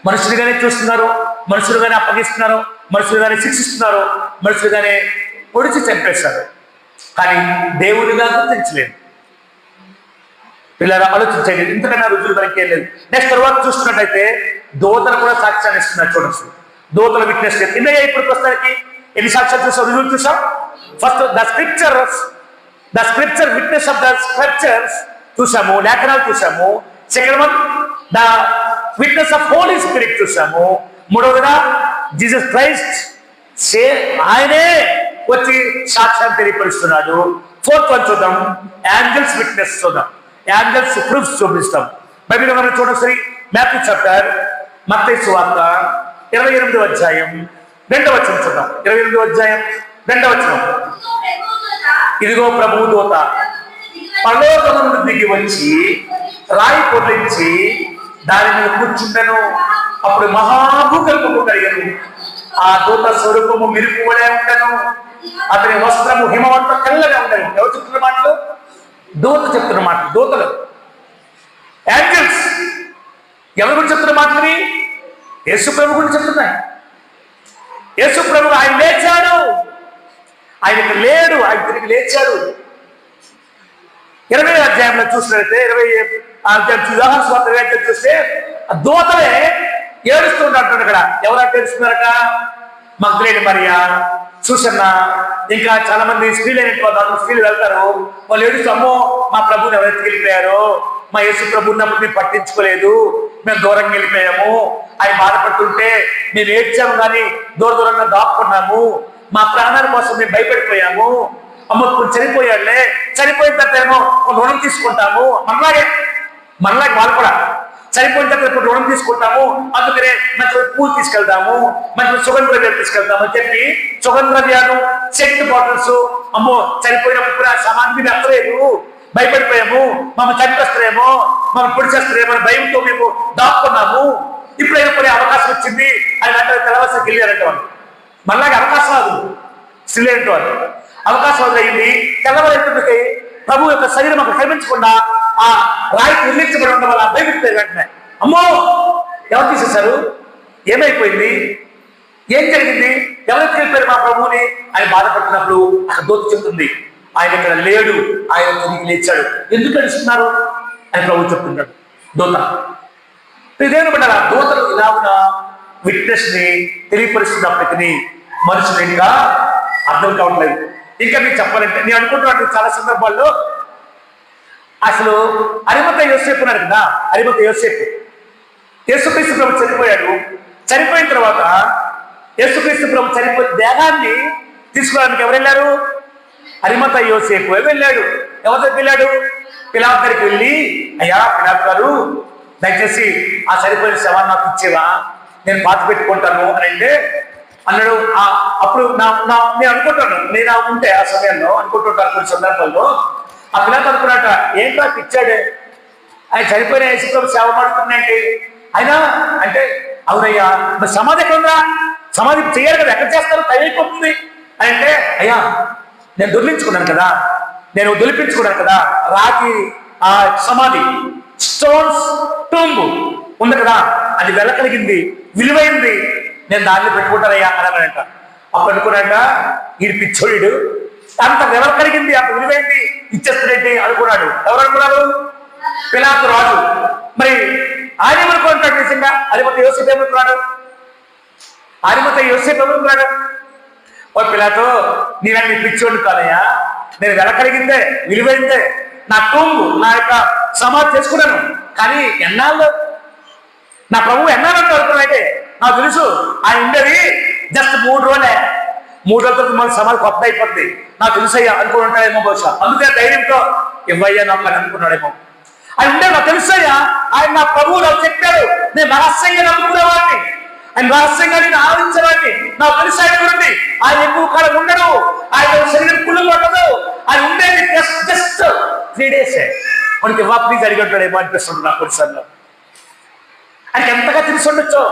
మనుషులుగానే చూస్తున్నారు, మనుషులుగానే అప్పగిస్తున్నారు, మనుషులుగానే శిక్షిస్తున్నారు, మనుషులుగానే పొడిచి చంపేస్తారు. కానీ దేవుడిగా గుర్తించలేదు. పిల్లలు ఆలోచించండి, ఇంతకన్నా రుజువులు మనకి ఏం లేదు. నెక్స్ట్ తర్వాత చూస్తున్నట్టయితే దూతలు కూడా సాక్ష్యాన్ని ఇస్తున్నారు. చూడొచ్చు, దూతల విట్నెస్. ఇన్నయ్య ఇప్పుడు ప్రస్తుతానికి ఎన్ని సాక్ష్యాలు చూసాం, రుజువులు చూసాం. First the scripture witness of the scriptures చూసాము, లేఖనాలు చూసాము. Second one the witness of Holy Spirit చూసాము. మూడవదిగా జీసస్ క్రైస్ట్ ఆయనే వచ్చి సాక్ష్యాన్ని తెలియపరుస్తున్నాడు. ఫోర్త్ వన్ చూద్దాం, ఏంజల్స్ విట్నెస్ చూద్దాం, ఏంజల్స్ ప్రూఫ్స్ చూపిస్తాం. బైబిల్ మనం చూడండి, మాథ్యూ చాప్టర్, మత్తయి సువార్త 28వ అధ్యాయం 2వ వచనం చూద్దాం. 28వ అధ్యాయం 2వ వచనం. ఇదిగో ప్రభువు దూత పరలోకము నుండి దిగి వచ్చి రాయి పొర్లించి దాని మీద కూర్చుండెను. అప్పుడు మహాభూకంపము కలిగెను. ఆ దూత స్వరూపము మెరుపు వలె ఉండెను. అతని వస్త్రము హిమవంతం తెల్లగా ఉండెను. ఎవరు చెప్తున్న మాటలు? దూత చెప్తున్న మాటలు. దూతలు, ఏంజల్స్ ఎవరి గురించి చెప్తున్న మాటలు? యేసు ప్రభు గురించి చెప్తున్నాయి. యేసు ప్రభు ఆయన లేచాడు, ఆయనకు లేడు, ఆయన తిరిగి లేచాడు. 20వ అధ్యాయంలో చూసినట్లయితే 20వ అధ్యాయం చూస్తే దూతలే ఏడుస్తూ ఉంటారు అక్కడ. ఎవరంటే ఏడుస్తున్నారట? మగ్దలేని మరియా, సూసన్న, ఇంకా చాలా మంది స్త్రీలు వెళ్తారు. వాళ్ళు ఏడుస్తూ, అమ్మో మా ప్రభుని ఎవరైతే వెళ్ళిపోయారో, మా యేసు ప్రభు ఉన్నప్పుడు మేము పట్టించుకోలేదు, మేము దూరంగా వెళ్ళిపోయాము, ఆయన బాధపడుతుంటే మేము ఏడ్చాము కానీ దూరంగా దాక్కున్నాము, మా ప్రాణాల కోసం మేము భయపడిపోయాము, అమ్మ చనిపోయాడులే, చనిపోయిన తర్వాత ఏమో రుణం తీసుకుంటాము, మనలాగే వాళ్ళు కూడా చనిపోయిన తర్వాత రుణం తీసుకుంటాము, అందుకనే మంచి పూలు తీసుకెళ్తాము, మంచి సుగంధ ద్రవ్యాలు తీసుకెళ్తాము అని చెప్పి సుగంధ ద్రవ్యాలు, సెంట్ బాటిల్స్, అమ్మో చనిపోయినప్పుడు కూడా సమాధి మీద ఎత్తలేదు, భయపడిపోయాము, మమ్మల్ని చంపేస్తారేమో, మమ్మల్ని పొడిచేస్తారేమో అని భయంతో మేము దాక్కున్నాము, ఇప్పుడైనా కొన్ని అవకాశం వచ్చింది అని అంటే తెల్లవాసకి వెళ్ళారంటే వాళ్ళు. మనలాగే అవకాశం రాదు, స్త్రీలేంటి వాళ్ళు అవకాశం అయింది. తెల్లవారి ప్రభు యొక్క శరీరం అక్కడ కనిపించకుండా ఆ రాయికి నిర్మించబడి ఉండడం వల్ల భయపెట్టారు. వెంటనే అమ్మో ఎవరు తీసేశారు, ఏమైపోయింది, ఏం జరిగింది, ఎవరికి వెళ్ళిపోయారు మా ప్రభువుని ఆయన బాధపడుతున్నప్పుడు అక్కడ దూత చెప్తుంది, ఆయన ఇక్కడ లేడు, ఆయన తిరిగి లేచాడు. ఎందుకు నడుస్తున్నారు అని ప్రభు చెప్తున్నాడు. దూత ఇదేమి పడ్డారు, ఆ దూతలు ఇలా ఉన్న విట్నెస్ ని తెలియపరుస్తున్నప్పటికీ మనుషులు ఇంకా అర్థం కావట్లేదు. ఇంకా మీకు చెప్పాలంటే నేను అనుకుంటున్నాను, చాలా సందర్భాల్లో అసలు అరిమతయి యోసేపు ఉన్నారు కదా, అరిమతయి యోసేపు, యేసుక్రీస్తు ప్రభు చనిపోయాడు. చనిపోయిన తర్వాత యేసుక్రీస్తు ప్రభు చనిపోయిన దేహాన్ని తీసుకోవడానికి ఎవరు వెళ్ళారు? అరిమతయి యోసేపు వెళ్ళాడు. ఎవరి దగ్గరికి వెళ్ళాడు? పిలాతు దగ్గరికి వెళ్ళి, అయ్యా పిలాతు గారు, దయచేసి ఆ చనిపోయిన శవాన్ని నాకు ఇచ్చేవా, నేను పాతి పెట్టుకుంటాను అని అంటే అన్నాడు. అప్పుడు నేను అనుకుంటాను, నేను ఉంటే ఆ సమయంలో అనుకుంటుంటాను కొన్ని సందర్భాల్లో, ఆ పిల్లలు అనుకున్నట్ట, ఏంటో ఇచ్చాడే, ఆయన చనిపోయిన యేసుప్రభు సేవ పడుతుందంటే అయినా అంటే అవునయ్యా, మరి సమాధి ఎక్కడ ఉందా, సమాధి చేయాలి కదా, ఎక్కడ చేస్తారు, టైం అయిపోతుంది అని అంటే, అయ్యా నేను దొరికించుకున్నాను కదా, నేను దొరికించుకున్నాను కదా, రాతి ఆ సమాధి స్టోన్స్ టూంబ్ ఉంది కదా, అది వెళ్ళగలిగింది, విలువైంది, నేను దాన్ని పెట్టుకుంటానయ్యా అన్నానంట. అప్పుడు అనుకున్నాక ఈ పిచ్చోడు అంత విలువ కలిగింది, అంత విలువైంది, ఇచ్చేస్తాడంటే అనుకున్నాడు. ఎవరు అనుకున్నారు? పిలాతు రాజు. మరి ఆయన ఏమనుకుంటాడు? నిజంగా అరిమతయి యోసేపు ఏమనుకున్నాడు? అరిమతయి యోసేపు ఏమనుకున్నాడు? ఓ పిలాతు, నేను పిచ్చోడు కాదయ్యా, నేను వెల కలిగిందే, విలువైందే, నా టూంబు, నా యొక్క సమాధి చేసుకున్నాను, కానీ ఎన్నాళ్ళు నా ప్రభువు ఎన్నాళ్ళంటే అనుకున్నాయితే నాకు తెలుసు, ఆయన ఉండేది జస్ట్ 3 రోజులే, 3 రోజులతో మన సమాధి కొత్త అయిపోద్ది, నాకు తెలుసయ్యా అనుకుని ఉంటాడేమో బహుశా. అందుకే ధైర్యంతో ఇవ్వయ్యా నాకు అని అనుకున్నాడేమో. ఆయన ఉండే నాకు తెలుసయ్యా, ఆయన నా ప్రభువు నాకు చెప్పాడు, నేను రహస్యంగా నమ్ముకునేవాడిని, ఆయన రహస్యంగా నేను ఆలోచించేవాడిని, నాకు తెలుసు ఆయన గురించి. ఆయన ఎక్కువ కాలం ఉండడు, ఆయన శరీరం కుళ్ళు ఉండదు, ఆయన ఉండేది జస్ట్ 3 days. మనకి ఇవ్వ ప్లీజ్ అడిగి ఉంటాడేమో అనిపిస్తుంది నాకు కొన్నిసార్లు. ఆయనకి ఎంతగా తెలిసి ఉండొచ్చో,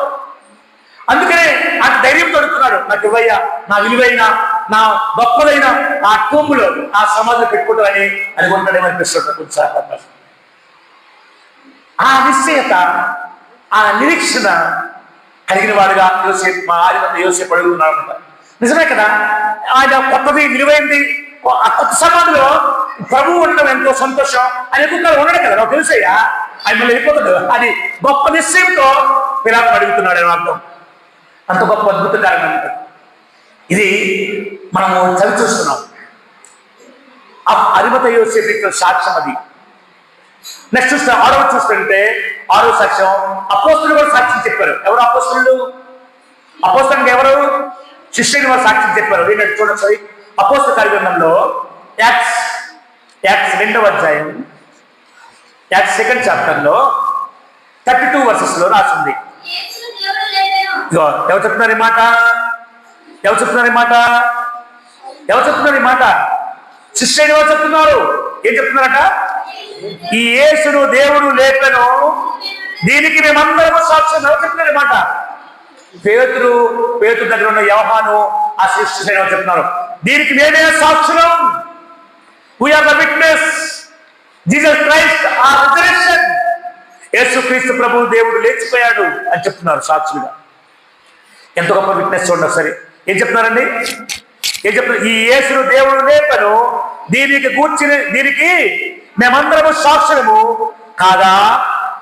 అందుకనే ఆయన ధైర్యంతో అడుగుతున్నాడు, నాకు ఇవ్వయ్యా, నా విలువైన, నా గొప్పదైన ఆ టూంబులో ఆ సమాధిలో పెట్టుకుంటారని అనుకుంటాడేమో అనిపిస్తుంది కొన్నిసార్లు. ఆ నిశ్చయత, ఆ నిరీక్షణ కలిగిన వాడుగా యోసేపు, మా ఆదిమంత యోసేపు అడుగుతున్నాడు అనమాట. నిజమే కదా, ఆయన కొత్తది విలువైంది. కొత్త సమాధిలో ప్రభువు ఉండడం ఎంతో సంతోషం. ఆయన ఎక్కువ ఉండడు కదా, నాకు తెలుసయ్యా, ఆయన మళ్ళీ వెళ్ళిపోతాడు. అది గొప్ప నిశ్చయంతో పిలాతును అడుగుతున్నాడు అని అర్థం. అంత గొప్ప అద్భుత కారణం అంటారు. ఇది మనము చవి చూస్తున్నాం. అరిమత యోసేపు సాక్ష్యం అది. నెక్స్ట్ చూస్తే 6వ చూస్తుంటే 6వ సాక్ష్యం అపోస్తులు కూడా సాక్ష్యం చెప్పారు. ఎవరు అపోస్తులు? అపోస్తులకు ఎవరు? శిష్యుని వారు సాక్ష్యం చెప్పారు. ఏంటంటే చూడండి, అపోస్తల కార్యక్రమంలో యాక్ట్స్ 2వ అధ్యాయం, యాక్ట్స్ 2nd చాప్టర్లో 32 వర్సెస్లో రాసింది. ఎవరు చెప్తున్నారు ఈ మాట? ఎవరు చెప్తున్నారు ఈ మాట? ఎవరు చెప్తున్నారు ఈ మాట? శిష్యుని వారు చెప్తున్నారు. ఏం చెప్తున్నారట? ఈ యేసును దేవుడు లేపెను, దీనికి మేమందరము సాక్ష్యం. ఎవరు చెప్తున్నారు ఈ మాట? పేతురు దగ్గర ఉన్న యోహాను ఆ శిష్యుని చెప్తున్నారు, దీనికి మేమే సాక్షులం. We are the witness. Jesus Christ are resurrection. యేసుక్రీస్తు ప్రభు దేవుడు లేచిపోయాడు అని చెప్తున్నారు సాక్షులుగా. ఎంత గొప్ప విట్నెస్ చూడండి ఒకసారి. ఏం చెప్తున్నారండి? ఏం చెప్తున్నారు? ఈ యేసును దేవుడు లేపను, దీనికి మేమందరము సాక్షులము కాగా,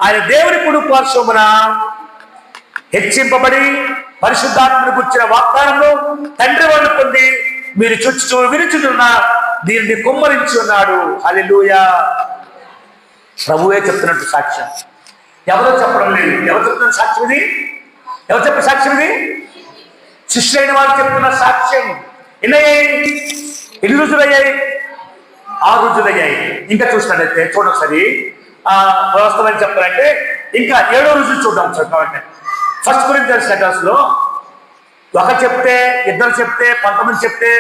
ఆయన దేవుని కుడి పార్శ్వమున హెచ్చింపబడి పరిశుద్ధాత్మను గుర్చిన వాగ్దానంలో తండ్రి వాళ్ళు పొంది మీరు చుచ్చు విరుచుచున్న దీనిని కుమ్మరించి ఉన్నాడు. హల్లెలూయా. ప్రభువే చెప్తున్నట్టు సాక్ష్యం, ఎవరో చెప్పడం లేదు. ఎవరు చెప్తున్న సాక్ష్యం ఇది? ఎవరు చెప్పిన సాక్ష్యం ఇది? శిష్యులైన వారు చెప్తున్న సాక్ష్యం. ఎన్ని రుజులయ్యాయి? 6 రుజులయ్యాయి. ఇంకా చూసినట్లయితే చూడండి ఒకసారి, వాస్తవాన్ని చెప్పాలంటే ఇంకా 7వ రుజువు చూద్దాం సార్. కాబట్టి 1 కొరింథీయుల లెటర్స్లో ఒకరు చెప్తే, ఇద్దరు చెప్తే, 10 చెప్తే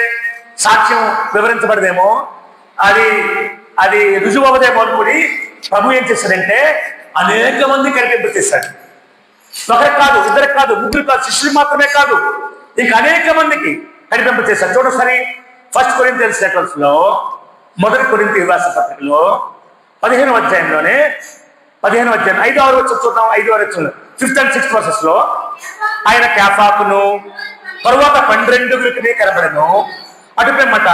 సాక్ష్యం వివరించబడదేమో, అది రుజువు అవ్వదేమో అనుకుని ప్రభు ఏం చేశాడంటే అనేక మంది కనిపింపచేశాడు. ఒకరికి కాదు, ఇద్దరికి కాదు, ముగ్గురు కాదు, శిష్యులు మాత్రమే కాదు, ఇంకా అనేక మందికి కనిపింపచేశాడు. చూడొకసారి 1 కొరింథీయుల లెటర్స్లో 1 కొరింథీయుల రాసిన పత్రికలో 15వ అధ్యాయంలోనే 15వ అధ్యాయం 5వ వచనం చూద్దాం. 5వ వచనం 5th and 6th వర్సెస్లో ఆయన కేఫాకును తరువాత 12 కనబడను, అటు పిమ్మట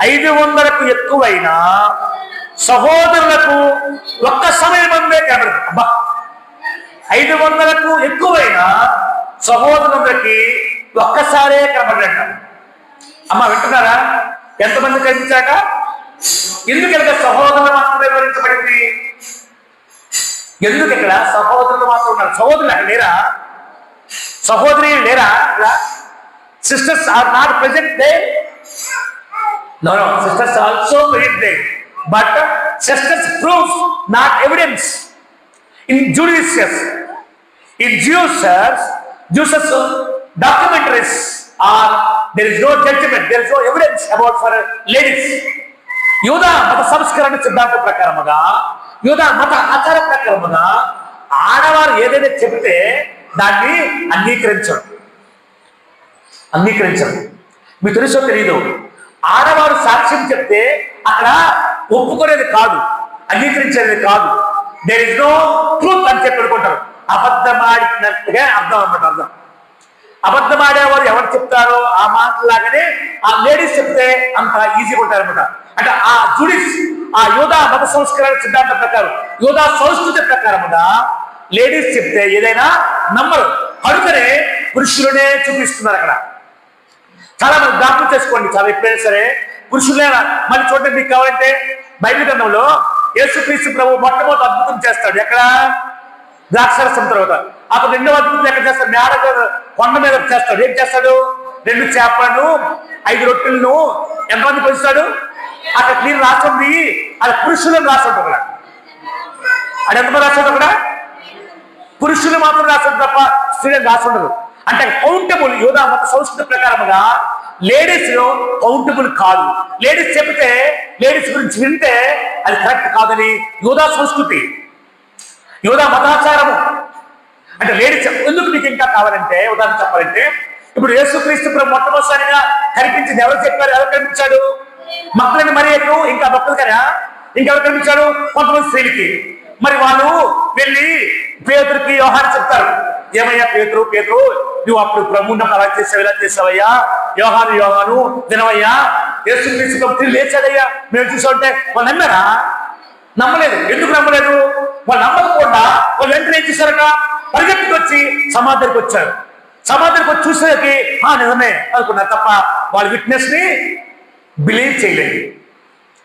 500కు ఎక్కువైన సహోదరులకు ఒక్క సమయం మందే కనబడదు. అబ్బా, 500కు ఎక్కువైన సహోదరులకి ఒక్కసారే కనబడ్డాట. అమ్మ వింటున్నారా? ఎంతమంది కనిపించాక? ఎందుకు ఇక్కడ సహోదరులు మాత్రమే వివరించబడింది? ఎందుకు ఇక్కడ సహోదరులు మాత్రం ఉన్నారు? సహోదరులు అక్కడ లేరా? సహోదరి లేరా? Sisters are not present there. No, sisters also present there, but sisters proof not evidence. In judicious, in Jews documentaries are, there is no judgment, there is no evidence about for ladies. యూదా మత సంస్కరణ సిద్ధాంత ప్రకారముగా, యూదా మత ఆచార ప్రకారముగా ఆడవారు ఏదైనా చెబితే దాన్ని అంగీకరించరు. మీకు తెలుసో తెలీదు, ఆడవారు సాక్ష్యం చెప్తే అక్కడ ఒప్పుకునేది కాదు, అంగీకరించేది కాదు. దేర్ ఇస్ నో ట్రూత్ అని చెప్పి అనుకుంటారు. అబద్ధమాడినట్టుగా అర్థం అన్నమాట. అర్థం అబద్ధమాడేవారు ఎవరు చెప్తారో ఆ మాటలాగానే ఆ లేడీస్ చెప్తే అంత ఈజీగా ఉంటారనమాట. అంటే ఆ జుడిస్, ఆ యూదా మత సంస్కరణ సిద్ధాంతం ప్రకారం, యూదా సంస్కృతి ప్రకారముగా లేడీస్ చెప్తే ఏదైనా నమ్మరు, కనుకనే పురుషులనే చూపిస్తున్నారు అక్కడ. చాలా మంది జ్ఞాపకం చేసుకోండి, చాలా ఎప్పుడైనా సరే పురుషులే. మళ్ళీ చూడండి, మీకు కావాలంటే బైబిల్ గ్రంథంలో యేసుక్రీస్తు ప్రభు మొట్టమొదటి అద్భుతం చేస్తాడు. ఎక్కడ? ద్రాక్షారసం తర్వాత. అప్పుడు 2వ అద్భుతం ఎక్కడ చేస్తాడు? మేడ కొండ మీద చేస్తాడు. ఏం చేస్తాడు? 2 చేపలను 5 రొట్టెలను ఎంతమంది పంచుతాడు? అక్కడ క్లీన్ రాస్తుంది, అది పురుషులను రాస్తాడు. అక్కడ అది ఎంతమంది రాస్తాడు? అక్కడ పురుషులు మాత్రం రాస్తాడు తప్ప స్త్రీలను రాస్తుండదు. అంటే కౌంటబుల్. యూదా మత సంస్కృతి ప్రకారముగా లేడీస్ కౌంటబుల్ కాదు. లేడీస్ చెప్తే, లేడీస్ గురించి వింటే అది కరెక్ట్ కాదని యూదా సంస్కృతి, యూదా మతాచారము. అంటే లేడీస్ ఎందుకు మీకు ఇంకా కావాలంటే ఉదాహరణ చెప్పాలంటే, ఇప్పుడు యేసుక్రీస్తు ప్రభు మొట్టమొదటిసారిగా కనిపించింది ఎవరు చెప్పారు? ఎవరు కనిపించాడు? మగ్దలేనే మరియకు, ఇంకా భక్తులు కదా. ఇంకెవరు కనిపించాడు? కొంతమంది స్త్రీలకి. మరి వాళ్ళు వెళ్ళి పేతురుకి యోహాను చెప్తారు, ఏమయ్యా పేతురు నువ్వు అప్పుడు ప్రభువుని అలా చేసావు, ఇలా చేసావయ్యా, యోహాను వినవయ్యా, యేసుక్రీస్తు ప్రభు లేచాడయ్యా, మేము చూసామంటే వాళ్ళు నమ్మారా? నమ్మలేదు. ఎందుకు నమ్మలేదు? వాళ్ళు నమ్మకుండా వాళ్ళు వెంటనే ఏం చేశారట, పరిగెత్తుకు వచ్చి సమాధికి వచ్చారు. సమాధికి వచ్చి చూసేకి నిజమే అనుకున్నారు తప్ప వాళ్ళ విట్నెస్ ని బిలీవ్ చేయలేదు.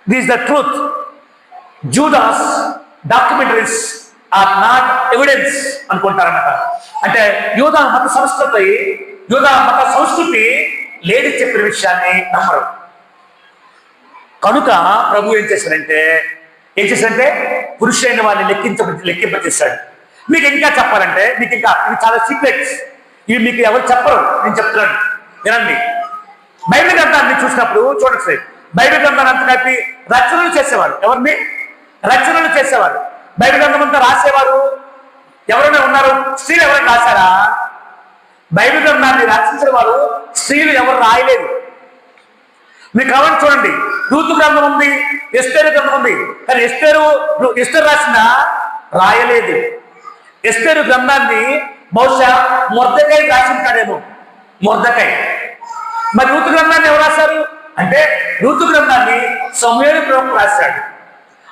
This the truth. Judas documentaries are not evidence అనుకుంటారన్నమాట. అంటే యూదా మత సంస్కృతి లేడీ చెప్పిన విషయాన్ని నమ్మరు. కనుక ప్రభు ఏం చేశాడంటే పురుషులైన వారిని లెక్కింపచేశాడు. మీకు ఇంకా చెప్పాలంటే మీకు ఇంకా ఇవి చాలా సీక్రెట్స్, ఇవి మీకు ఎవరు చెప్పరు, నేను చెప్తున్నాను వినండి. బైబిల్ గ్రంథాన్ని చూసినప్పుడు చూడండి, బైబిల్ గ్రంథాన్ని అంతా కలిపి రచనలు చేసేవారు. ఎవరిని రచనలు చేసేవారు? బైబిల్ గ్రంథం అంతా రాసేవారు ఎవరైనా ఉన్నారు? స్త్రీలు ఎవరైనా రాశారా? బైబిల్ గ్రంథాన్ని రచించిన వారు స్త్రీలు ఎవరు రాయలేదు. మీకు కావాలి చూడండి, రూతు గ్రంథం ఉంది, ఎస్తేరు గ్రంథం ఉంది, కానీ ఎస్తేరు రాసిన రాయలేదు. ఎస్తేరు గ్రంథాన్ని బహుశా మొర్దెకై రాసింటాడేమో, మొర్దెకై. మరి రూతు గ్రంథాన్ని ఎవరు రాశారు అంటే రూతు గ్రంథాన్ని సమూయేలు ప్రవక్త రాశాడు.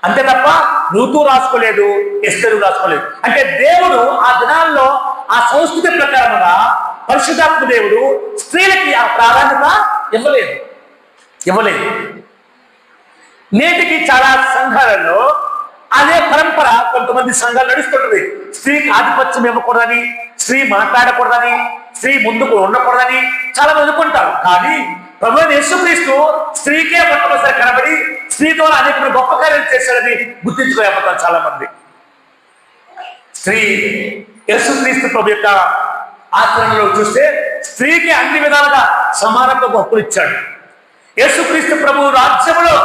అంతే తప్ప రూతు రాసుకోలేదు, ఎస్తేరు రాసుకోలేదు. అంటే దేవుడు ఆ దినాల్లో ఆ సంస్కృతి ప్రకారంగా పరిశుద్ధాత్మ దేవుడు స్త్రీలకి ఆ ప్రాధాన్యత ఇవ్వలేదు. నేటికి చాలా సంఘాలలో అదే పరంపర కొంతమంది సంఘాలు నడుస్తుంటది. స్త్రీకి ఆధిపత్యం ఇవ్వకూడదని, స్త్రీ మాట్లాడకూడదని, స్త్రీ ముందుకు ఉండకూడదని చాలా మంది అనుకుంటారు. కానీ ప్రభువైన యేసుక్రీస్తు స్త్రీకే మొట్టమొదటిసారి కనబడి స్త్రీ ద్వారా అనేక గొప్ప కార్యాలు చేశాడని గుర్తించుకోలేకపోతారు చాలా మంది. స్త్రీ యేసుక్రీస్తు ప్రభు యొక్క ఆచరణలో చూస్తే స్త్రీకి అన్ని విధాలుగా సమానత్వ హక్కులు ఇచ్చాడు. యేసుక్రీస్తు ప్రభు రాజ్యంలో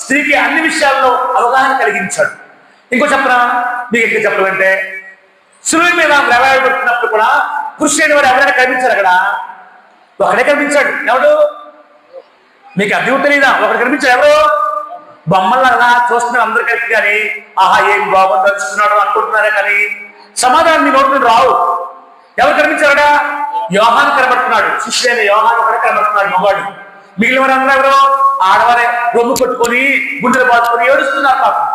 స్త్రీకి అన్ని విషయాల్లో అవగాహన కలిగించాడు. ఇంకో చెప్పనా, మీకు ఇంకా చెప్పాలంటే శిలువ మీద వేలాడబడుతున్నప్పుడు కూడా పురుషుడైన వారు ఎవరైనా కనిపించారు? అక్కడ ఒకడే కనిపించాడు. ఎవడు? మీకు అది తెలీదా? ఒకడు కనిపించాడు. ఎవరు? బొమ్మల్లా చూస్తున్నారు అందరు కలిపి, కానీ ఆహా ఏం బాగుంది తెలుస్తున్నాడు అనుకుంటున్నారే, కానీ సమాధానం మీ నోటి రావు. ఎవరు కనిపించాడా? యోహాను కనబడుతున్నాడు. శిష్యుడైన యోహాను ఒకడే కనబడుతున్నాడు, మగవాడు. మిగిలిన వారందరూ ఎవరో ఆడవారే రొమ్ము కొట్టుకొని గుండెలు బాదుకొని ఏడుస్తున్నారు. పాపం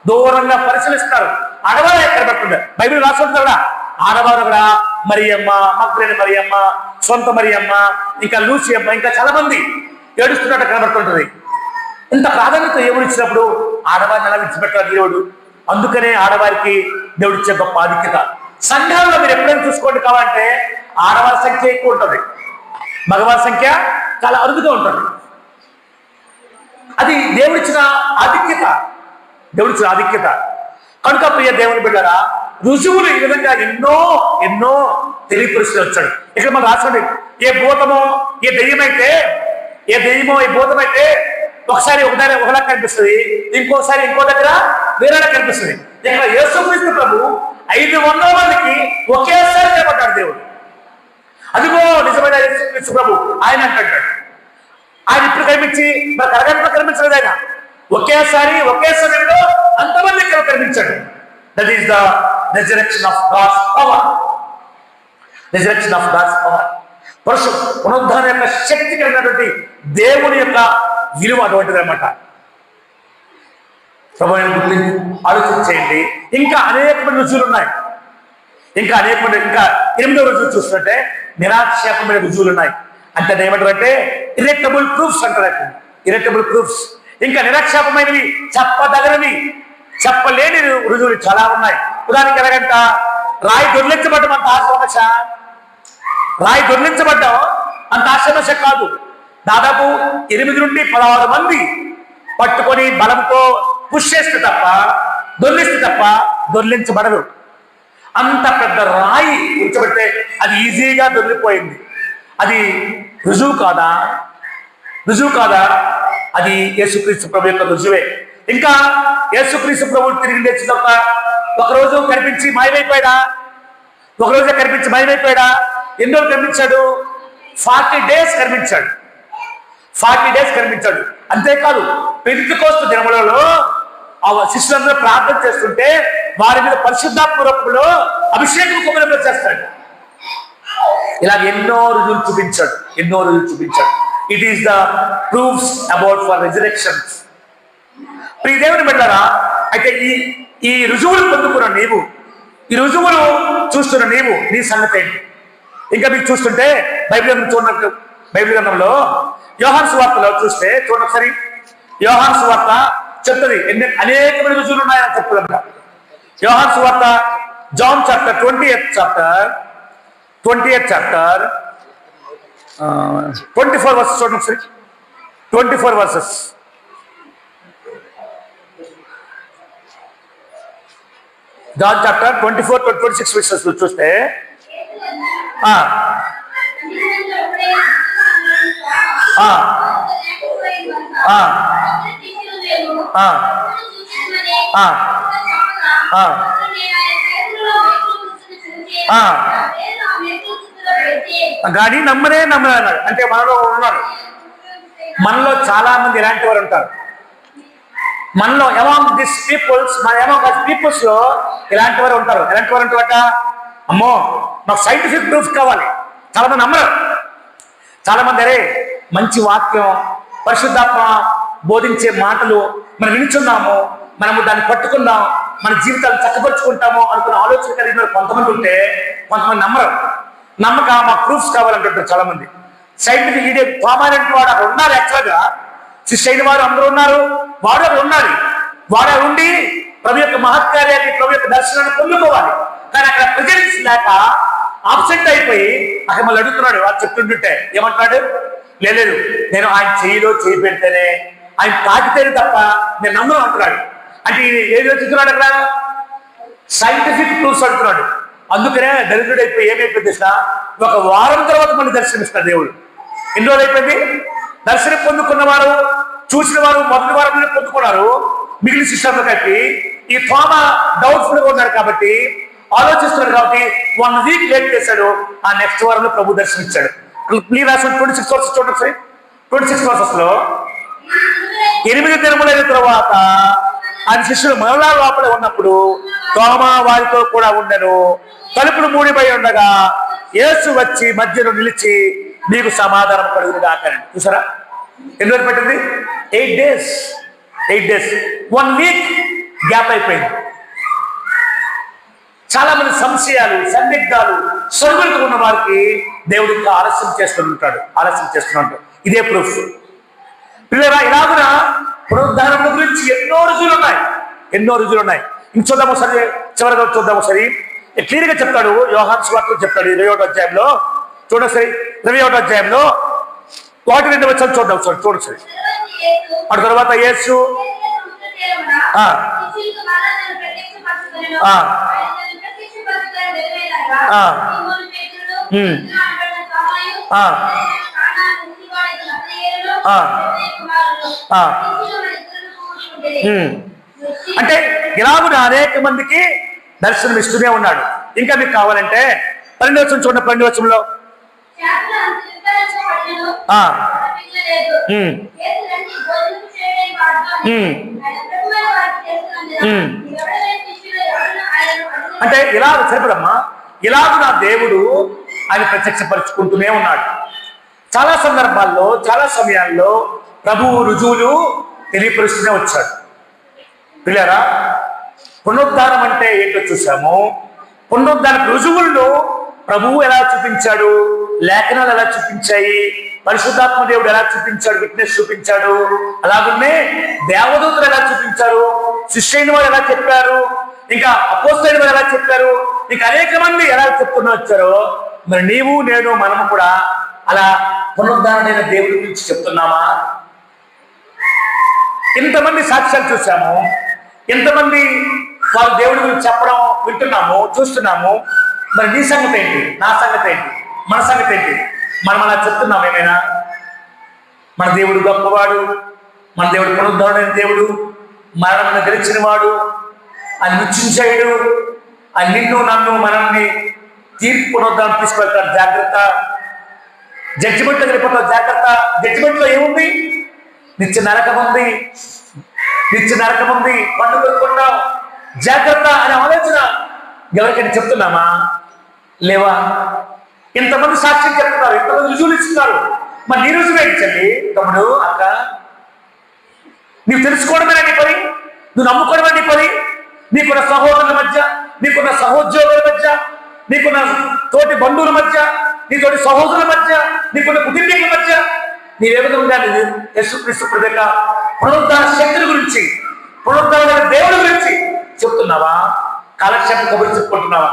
దూరంగా పరిశీలిస్తున్నారు. ఆడవారే కనబడుతున్నారు. బైబిల్ రాసుకుంటున్నాడా? ఆడవారు కూడా మరియమ్మ, మగ్దలేని మరియమ్మ, సొంత మరియమ్మ, ఇంకా లూసి అమ్మ, ఇంకా చాలా మంది ఏడుస్తున్నట్టు కనబడుతుంటది. ఇంత ప్రాధాన్యత దేవుడు ఇచ్చినప్పుడు ఆడవారిని ఎలా విడిచిపెట్టారు దేవుడు? అందుకనే ఆడవారికి దేవుడు ఇచ్చే గొప్ప ఆధిక్యత. సంఘాల్లో మీరు ఎప్పుడైనా చూసుకోండి, కావాలంటే ఆడవారి సంఖ్య ఎక్కువ ఉంటుంది, మగవారి సంఖ్య చాలా అరుదుగా ఉంటుంది. అది దేవుడిచ్చిన ఆధిక్యత. కనుక ప్రియ దేవుని బిడ్డరా, రుజువులు ఈ విధంగా ఎన్నో తెలియపరుస్తూ వచ్చాడు. ఇక్కడ మనం రాసుకోండి, ఏ భూతమో ఏ భూతమైతే ఒకసారి ఒకలా కనిపిస్తుంది, ఇంకోసారి ఇంకో దగ్గర వేరేలా కనిపిస్తుంది. ఇక్కడ యేసుక్రీస్తు ప్రభు 500 మందికి ఒకేసారి కనబడ్డాడు దేవుడు. అదిగో నిజమైన యేసుక్రీస్తు ప్రభు ఆయన అంటాడు. ఆయన ఇప్పుడు కనిపించి మరి అరగంటలో కనిపించలేదు. ఆయన ఒకే సమయంలో అంతమంది కనిపించాడు. That is the resurrection of God's power. పునరుద్ధానం యొక్క శక్తి కలిగినటువంటి దేవుని యొక్క విలువ అటువంటిది అనమాట. ప్రభువుని గురించి ఆలోచన చేయండి. ఇంకా అనేకమైన రుజువులు ఉన్నాయి. ఇంకా 8వ రుజువు చూస్తుంటే నిరాక్షేపమైన రుజువులు ఉన్నాయి. అంటే ఏమంటారంటే ఇరెక్టబుల్ ప్రూఫ్స్ అంటారు. ఇరెక్టబుల్ ప్రూఫ్స్. ఇంకా నిరాక్షేపమైనవి, చెప్పదగనివి, చెప్పలేని రుజువులు చాలా ఉన్నాయి. ఉదాహరణకి ఎలాగంట, రాయి దొర్లించబడ్డం అంత ఆశ్రమశ కాదు. దాదాపు 8 నుండి 16 మంది పట్టుకొని బలంతో పుష్ చేస్తే తప్ప దొర్లించబడదు. అంత పెద్ద రాయి ఉంచబడితే అది ఈజీగా దొరికిపోయింది. అది రుజువు కాదా? అది యేసుక్రీస్తు ప్రభు యొక్క రుజువే. ఇంకా యేసుక్రీస్తు ప్రభు తిరిగి లేచిన ఒకరోజు కనిపించి మాయమైపోయాడా? ఎన్ని రోజులు కనిపించాడు? 40 days కనిపించాడు. అంతేకాదు, పెంతెకోస్తు దినములలో ఆ శిష్యులందరూ ప్రార్థన చేస్తుంటే వారి మీద పరిశుద్ధాత్మ రూపంలో అభిషేకం కుమరంలో చేస్తాడు. ఇలా ఎన్నో రుజువులు చూపించాడు, ఎన్నో రుజువులు చూపించాడు. It is the proofs about for resurrections. ఈ దేవుని బిడ్డలారా, అయితే ఈ రుజువులు పొందుకున్న నీవు, ఈ రుజువులు చూస్తున్న నీవు, నీ సంగతి ఏంటి? ఇంకా మీకు చూస్తుంటే బైబిల్ గ్రంథం చూడనట్లు, బైబిల్ గ్రంథంలో యోహాను సువార్తలో చూస్తే చూడండి ఒకసారి. యోహాను సువార్త చెప్తుంది అనేకమైన రుజువులు ఉన్నాయని చెప్తుందంట. యోహాను సువార్త John chapter 20th chapter 24 versus చూడండి ఒకసారి. 24 వర్సెస్. జాన్ చాప్టర్ 24-26 వర్సెస్ చూస్తే కానీ నమ్మనే అన్నాడు. అంటే మనలో ఉన్నాడు, మనలో చాలా మంది ఇలాంటి వారు ఉంటారు. మనలో అమాంగ్ దిస్ పీపుల్స్, పీపుల్స్ లో ఇలాంటి వారు ఉంటారు. ఎలాంటి వారు ఉంటారట? అమ్మో నాకు సైంటిఫిక్ ప్రూఫ్ కావాలి. చాలా మంది నమ్మరు. చాలా మంది అరే మంచి వాక్యం, పరిశుద్ధాత్మ బోధించే మాటలు మనం వినిచున్నాము, మనము దాన్ని పట్టుకుందాం, మన జీవితాన్ని చక్కపరుచుకుంటాము అనుకున్న ఆలోచన కలిగిన కొంతమంది ఉంటే, కొంతమంది నమ్మరు. నమ్మక మాకు ప్రూఫ్స్ కావాలంటుంటారు చాలా మంది. సైంటిఫిక్ ఇదే ప్రామాణిక వాడు అక్కడ ఉన్నారు. యాక్చువల్గా శిష్యులైన వారు అందరూ ఉన్నారు, వాడు అక్కడ ఉండాలి. వాడు ఉండి ప్రభు యొక్క మహత్కార్యాన్ని, ప్రభు యొక్క దర్శనాన్ని పొందుకోవాలి. కానీ అక్కడ ప్రెజెన్స్ లేక ఆబ్సెంట్ అయిపోయి అక్కడ మళ్ళీ అడుగుతున్నాడు. వాడు చెప్తుంటుంటే ఏమంటున్నాడు? లేదు నేను ఆయన చేయిలో చేయి పెడితేనే, ఆయన తాకితేనే తప్ప నేను నమ్మను అంటున్నాడు. అంటే ఏది వెతుకుతున్నాడు అక్కడ? సైంటిఫిక్ ప్రూఫ్స్ అంటున్నాడు. అందుకనే దరిద్రుడు అయిపోయి ఏమైపోయింది? ఒక వారం తర్వాత మళ్ళీ దర్శనమిస్తాడు దేవుడు. ఎన్ని రోజులు అయిపోయింది? దర్శనం పొందుకున్నవారు, చూసిన వారు మొదటి వారంలో పొందుకున్నారు. మిగిలిన శిష్యులతో కలిపి ఈ తోమ డౌట్ఫుల్ గా ఉన్నాడు కాబట్టి, ఆలోచిస్తున్నాడు కాబట్టి 1 వీక్ లేట్ చేశాడు. ఆ నెక్స్ట్ వారంలో ప్రభు దర్శనం ఇచ్చాడు. ప్లీజ్ రాసిన 26 వర్సెస్ చూడండి. 26 వర్సెస్ లో 8 దినములైన తర్వాత ఆయన శిష్యులు మరలా లోపల ఉన్నప్పుడు తోమ వారితో కూడా ఉండెను. తలుపులు మూడిపోయి ఉండగా యేసు వచ్చి మధ్యలో నిలిచి మీకు సమాధానం కలుగును గాక. చూసారా ఎన్ని రోజులు పెట్టింది? 8 డేస్. 1 వీక్ గ్యాప్ అయిపోయింది. చాలా మంది సంశయాలు, సందిగ్ధాలు, సరుగులతో ఉన్న వారికి దేవుడు ఇంకా ఆలస్యం చేస్తున్నాడు. ఇదే ప్రూఫ్. పిల్లరా, ఇలాగున పునరుద్ధానం గురించి ఎన్నో రుజువులు ఉన్నాయి. ఇంక చూద్దాం ఒకసారి, చివరిగా చూద్దాం ఒకసారి. క్లియర్ గా చెప్తాడు యోహాను సువార్తలో చెప్తాడు 21వ అధ్యాయంలో. చూడండి 21వ అధ్యాయంలో 1-2 వచనాలు చూద్దాం చూడండి. అటు తర్వాత యేసు అంటే ఇలాగున అనేక మందికి దర్శనం ఇస్తూనే ఉన్నాడు. ఇంకా మీకు కావాలంటే 12వ వచనం చూడండి. 12వ వచనంలో అంటే ఇలా సరిపడమ్మా, ఇలాగ నా దేవుడు ఆయన ప్రత్యక్షపరుచుకుంటూనే ఉన్నాడు. చాలా సందర్భాల్లో, చాలా సమయాల్లో ప్రభువు రుజువులు తెలియపరుస్తూనే వచ్చాడు. పిల్లరా, పునరుద్ధానం అంటే ఏంటో చూసాము. పునరుద్ధాన రుజువులను ప్రభువు ఎలా చూపించాడు, లేఖనాలు ఎలా చూపించాయి, పరిశుద్ధాత్మ దేవుడు ఎలా చూపించాడు, విట్నెస్ చూపించాడు. అలాగనే దేవదూతలు ఎలా చూపించారు, శిష్యులైన వారు ఎలా చెప్పారు, ఇంకా అపోస్తలులైన వారు ఎలా చెప్పారు, ఇంకా అనేక మంది ఎలా చెప్తున్నా వచ్చారో, మరి నీవు నేను మనము కూడా అలా పునరుద్ధారణైన దేవుడి గురించి చెప్తున్నామా? ఇంతమంది సాక్ష్యాలు చూసాము, ఎంతమంది వారు దేవుడి గురించి చెప్పడం వింటున్నాము, చూస్తున్నాము. మరి నీ సంగతి ఏంటి, నా సంగతి ఏంటి, మన సంగతి ఏంటి? మనం అలా చెప్తున్నాం ఏమైనా? మన దేవుడు గొప్పవాడు, మన దేవుడు పునరుద్ధరణైన దేవుడు, మరణం గెలిచిన వాడు, ఆయన మృత్యుంజయుడు, ఆయన నిన్ను నన్ను మనల్ని తీర్పు పునరుద్ధరణ తీసుకెళ్తాడు. జాగ్రత్త. జడ్జిమెంట్ వెళ్ళిపోతావు, జాగ్రత్త. జడ్జిమెంట్ లో ఏముంది? నిత్య నరకం ఉంది, నిత్య నరకం ఉంది, పండు కొనుక్కుంటాం, జాగ్రత్త అనే ఆలోచన ఎవరికైనా చెప్తున్నామా? లేవా? ఇంతమంది సాక్ష్యం చెప్తున్నారు, ఇంతమంది రుజువులు ఇస్తున్నారు. మరి నీ రుజువు ఏంటండి తమ్ముడు, అక్క? నీవు తెలుసుకోవడమే నీ పని, నువ్వు నమ్ముకోవడమే నీ పని. నీకున్న సహోదరుల మధ్య, నీకున్న సహోద్యోగుల మధ్య, నీకున్న తోటి బంధువుల మధ్య, నీ తోటి సహోదరుల మధ్య, నీకున్న కుటుంబీకుల మధ్య నీవే విధంగా యేసుక్రీస్తు యొక్క పునరుద్ధాన శక్తుల గురించి, పునరుద్ధాన దేవుడి గురించి చెప్తున్నావా? కాలక్షేపం కబుర్లు చెప్పుకుంటున్నావా?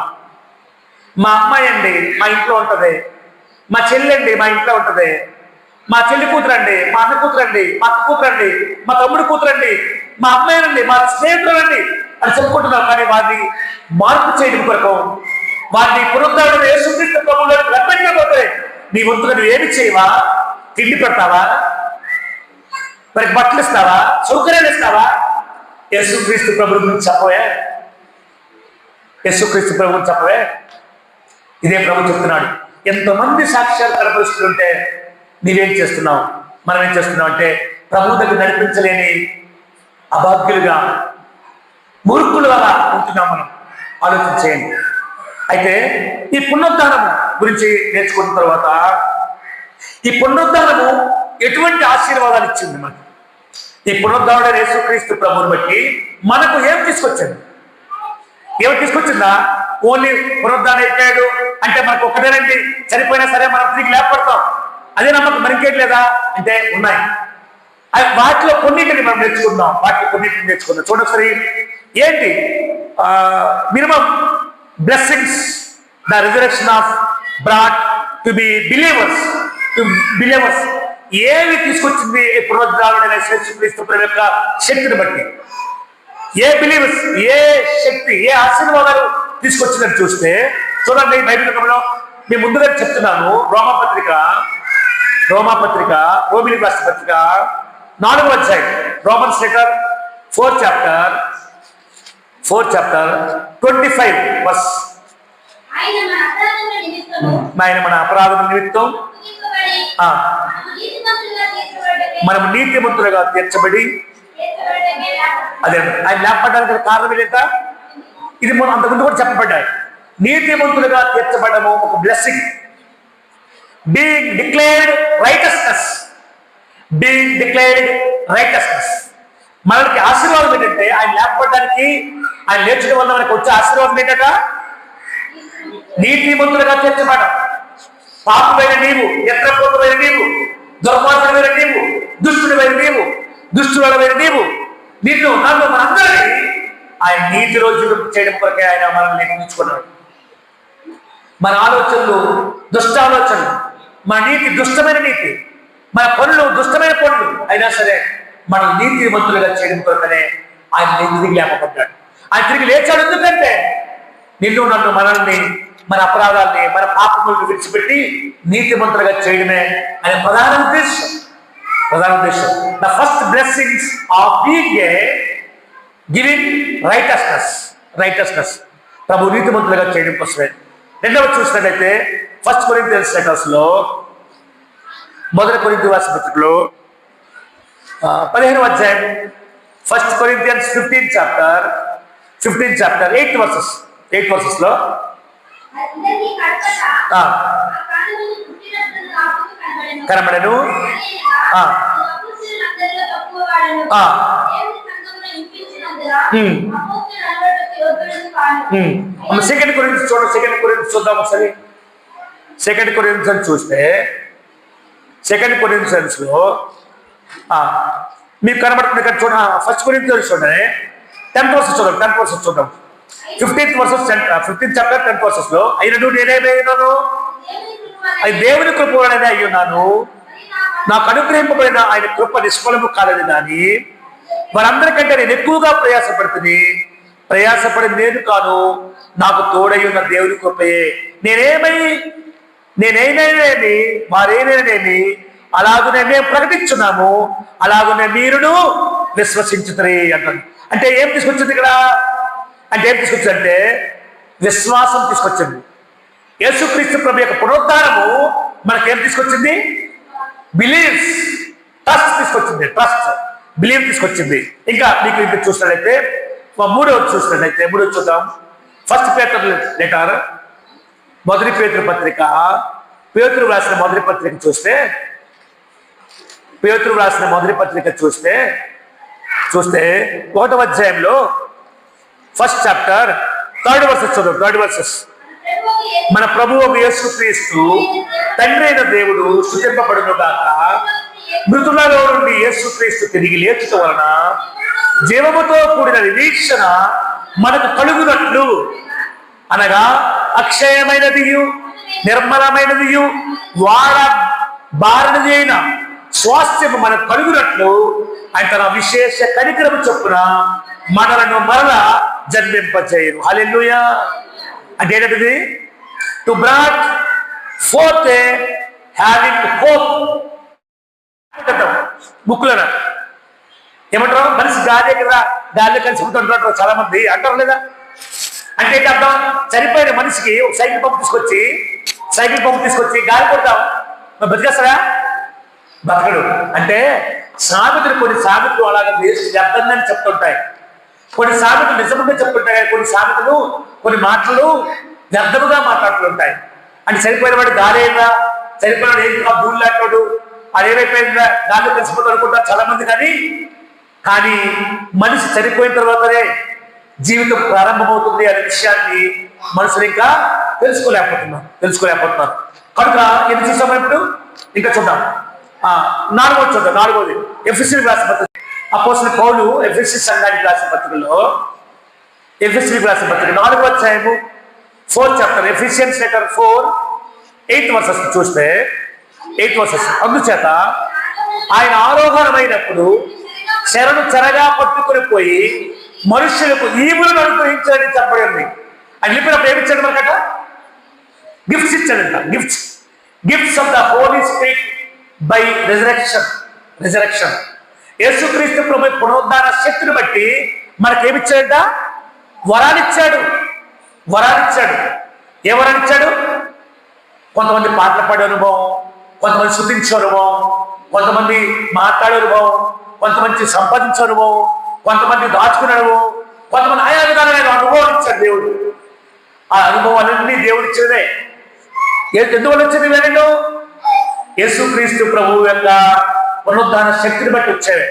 మా అమ్మాయి అండి మా ఇంట్లో ఉంటది, మా చెల్లి అండి మా ఇంట్లో ఉంటది, మా చెల్లి కూతురండి, మా అన్న కూతురండి, మా అక్క కూతురండి, మా తమ్ముడు కూతురండి, మా అమ్మాయినండి, మా స్నేహితులండి అని చెప్పుకుంటున్నావు. కానీ వారిని మార్పు చేయడం కొరకు, వారిని పునరుద్ధరణ యేసుక్రీస్తు ప్రభువులోకి రప్పించకపోతే నీ వంతుగా నువ్వు ఏమి చేయవా? తిండి పెడతావా? వారికి బట్టలు ఇస్తావా? సౌకర్యాలు ఇస్తావా? యేసుక్రీస్తు ప్రభు గురించి చెప్పవే, యేసుక్రీస్తు ప్రభు గురించి చెప్పవే. ఇదే ప్రభు చెప్తున్నాడు. ఎంతోమంది సాక్ష్యాలు కనపరుస్తుంటే నీవేం చేస్తున్నావు? మనం ఏం చేస్తున్నావు అంటే ప్రభు దగ్గర నడిపించలేని అభాగ్యులుగా, మూర్ఖులుగా ఉంటున్నాం. మనం ఆలోచన చేయండి. అయితే ఈ పునరుద్ధానం గురించి నేర్చుకున్న తర్వాత ఈ పునరుద్ధానము ఎటువంటి ఆశీర్వాదాలు ఇచ్చింది మనకి? ఈ పునరుద్ధారణ యేసుక్రీస్తు ప్రభువుని బట్టి మనకు ఏం తీసుకొచ్చింది? ఏమి తీసుకొచ్చిందా? ఓన్లీ పునరుద్ధానం అయిపోయాడు అంటే మనకు ఒక్కటేనండి, చనిపోయినా సరే మనం తిరిగి లేపడతాం, అదే నమ్మకం మరింకేం లేదా అంటే ఉన్నాయి. వాటిలో కొన్నింటిని మనం నేర్చుకుందాం. చూడండి ఒకసారి. ఏంటి minimum blessings the resurrection of brought to be believers, ఏవి తీసుకొచ్చింది పునరుద్ధారణ యేసుక్రీస్తు ప్రభు యొక్క శక్తిని బట్టి? ఏ బిలీవర్స్, ఏ శక్తి, ఏ ఆశీర్వాదాలు తీసుకొచ్చిందని చూస్తే చూడండి. బైబిల్ గ్రంథంలో నేను ముందుగా చెప్తున్నాను. రోమాపత్రిక రోమిలికి రాసిన పత్రిక 4వ అధ్యాయం, Romans letter 4th chapter 25 verse. ఆయన మన అపరాధముల నిమిత్తం మనం నీతిమంతులుగా తీర్చబడి, అదే ఆయన లేపడానికి కారణం ఏంట? ఇది మనం అంతకుముందు కూడా చెప్పబడ్డాడు. నీతిమంతులుగా తీర్చబడము ఒక బ్లెస్సింగ్. Being declared righteousness. మనకి ఆశీర్వాదం ఏంటంటే ఆయన లేపబడడానికి, ఆయన లేచడం వల్ల మనకు వచ్చే ఆశీర్వాదం ఏంటట? నీతిమంతులుగా తీర్చబడం. పాపమైన నీవు, ఎత్రపోతమైన నీవు, దుర్మార్గుడమైన నీవు, దుష్టుడమైన నీవు, దుష్టుడమైన నీవు, నిన్ను నన్ను మనందరినీ ఆయన నీతి రోజు చేయడం కొరకే ఆయన మనల్ని నేర్పించుకున్నాడు. మన ఆలోచనలు దుష్టాలోచనలు, మన నీతి దుష్టమైన నీతి, మన పనులు దుష్టమైన పనులు అయినా సరే మన నీతిమంతులుగా చేయడం కొరకనే ఆయన తిరిగి లేపబడ్డాడు. ఆయన తిరిగి లేచాడు. ఎందుకంటే నిన్ను నన్ను మనల్ని, మన అపరాధాలని, మన పాపములను విడిచిపెట్టి నీతిమంతులుగా చేయడమే ఆయన ప్రధాన ఉద్దేశం. The first blessings of being a giving righteousness ప్రభు నీతిమంతులుగా చేయడం కోసమే. రెండవ చూసినట్లయితే 1 Corinthians లెటర్స్లో, 1 కొరింథీ రాసిన పత్రికలో 15వ అధ్యాయం, 1 Corinthians 15th chapter 8 verses లో కనబడను. సెకండ్ కొరింథీయులు చూద్దాం ఒకసారి. 2 Corinthians చూస్తే 2 Corinthians లో మీకు కనబడుతుంది ఇక్కడ చూడండి. 1 Corinthians చూడండి, 10th verse చూద్దాం. 15th chapter 10th verses లో, అయినను నేనేమైనాను, అది దేవుని కృప వలనే అయ్యున్నాను, నాకు అనుగ్రహింపబడిన ఆయన కృప నిష్ఫలము కాలేదు కానీ వారందరికంటే నేను ఎక్కువగా ప్రయాసపడి నేను కాను, నాకు తోడయ్యున్న దేవుని కృపయే. నేనేమైనేమి వారేనేమి అలాగనే మేము ప్రకటించున్నాము, అలాగనే మీరును విశ్వసించుతారు అంటారు. అంటే ఏం తీసుకొచ్చింది ఇక్కడ? అంటే విశ్వాసం తీసుకొచ్చింది. యేసుక్రీస్తు ప్రభు యొక్క పునరుద్ధానము మనకేం తీసుకొచ్చింది? బిలీవ్స్, ట్రస్ట్ తీసుకొచ్చింది. ట్రస్ట్ బిలీవ్ తీసుకొచ్చింది. ఇంకా మీకు ఇంకా చూసినట్లయితే మూడోది చూద్దాం. ఫస్ట్ పేతురు లెటర్, మొదటి పేతురు పత్రిక, పేతురు వ్రాసిన మొదటి పత్రిక చూస్తే చూస్తే 1వ అధ్యాయంలో ఫస్ట్ చాప్టర్ 3rd వర్సెస్ చదువు. 3rd versus. మన ప్రభువు యేసుక్రీస్తు తండ్రి అయిన దేవుడు స్తుతింపబడును గాక. మృతులలో నుండి యేసుక్రీస్తు తిరిగి లేచుట వలన జీవముతో కూడిన నిరీక్షణ మనకు కలుగునట్లు, అనగా అక్షయమైనదియు నిర్మలమైనదియు బారనిది అయిన స్వాస్థ్యము మనకు కలుగునట్లు ఆయన తన విశేష కనికరము చొప్పున మనలను మరల జన్మింపజేయరు. హల్లెలూయా. అంటే ఏంటది? To brought forth having hope. బుక్కులన ఏమంటారు? మనిషి గాలి కదా, గాలి కలిసి ఉంటుంటారు చాలా మంది అంటారు లేదా? అంటే ఏంటి అర్థం? చనిపోయిన మనిషికి సైకిల్ పంపు తీసుకొచ్చి గాలి కొడతాం, బతికేస్తారా? బతకడు. అంటే కొన్ని సామెతలు అలాగే వ్యర్థంగా చెప్తుంటాయి, కొన్ని సామెతలు నిజంగా చెప్తుంటాయి, కొన్ని మాటలు వ్యర్థముగా మాట్లాడుతుంటాయి. అంటే చనిపోయిన వాడు గాలి అయినా, చనిపోయిన వాడు ఏంటి భూమి లేకపోడు, అదేమైపోయిందా గాలి కలిసిపోతుంది అనుకుంటారు చాలా మంది. కానీ మనిషి చనిపోయిన తర్వాతనే జీవితం ప్రారంభమవుతుంది అనే విషయాన్ని మనుషులు ఇంకా తెలుసుకోలేకపోతున్నారు. కనుక ఇది చూసాము. ఇప్పుడు ఇంకా చూద్దాం. నాలుగోది ఎఫెసీయులకు రాసిన పత్రిక. అపోస్తలుడైన పౌలు ఎఫెసీ సంఘానికి రాసిన పత్రికలో 4వ అధ్యాయము 4th chapter, Ephesians letter 4:8 versus చూస్తే 8 వర్సెస్. అందుచేత ఆయన ఆరోహణమైనప్పుడు శరణు చెరగా పట్టుకుని పోయి మనుషులకు ఈవులను అనుగ్రహించాలని చెప్పబడింది. ఆయన వెళ్ళిపోయినప్పుడు ఏమి ఇచ్చాడు మనకట? గిఫ్ట్స్ ఇచ్చాడంట. Gifts of the Holy Spirit by resurrection. యేసుక్రీస్తు ప్రభు పునరుద్ధాన శక్తిని బట్టి మనకేమిచ్చాడంట? వరాలిచ్చాడు. ఏ వరాలిచ్చాడు? కొంతమంది పాటలు పాడే అనుభవం, కొంతమంది శుద్ధించే అనుభవం, కొంతమంది మాట్లాడే అనుభవం, కొంతమంది సంపాదించే అనుభవం, కొంతమంది దాచుకునే అనుభవం, కొంతమంది ఆయా విధాలమైన అనుభవం ఇచ్చాడు దేవుడు. ఆ అనుభవాలన్నీ దేవుడు ఇచ్చినదే. ఎందువల్ల వచ్చింది? వేరేలో యేసుక్రీస్తు ప్రభువు యొక్క పునరుద్ధాన శక్తిని బట్టి వచ్చేవే.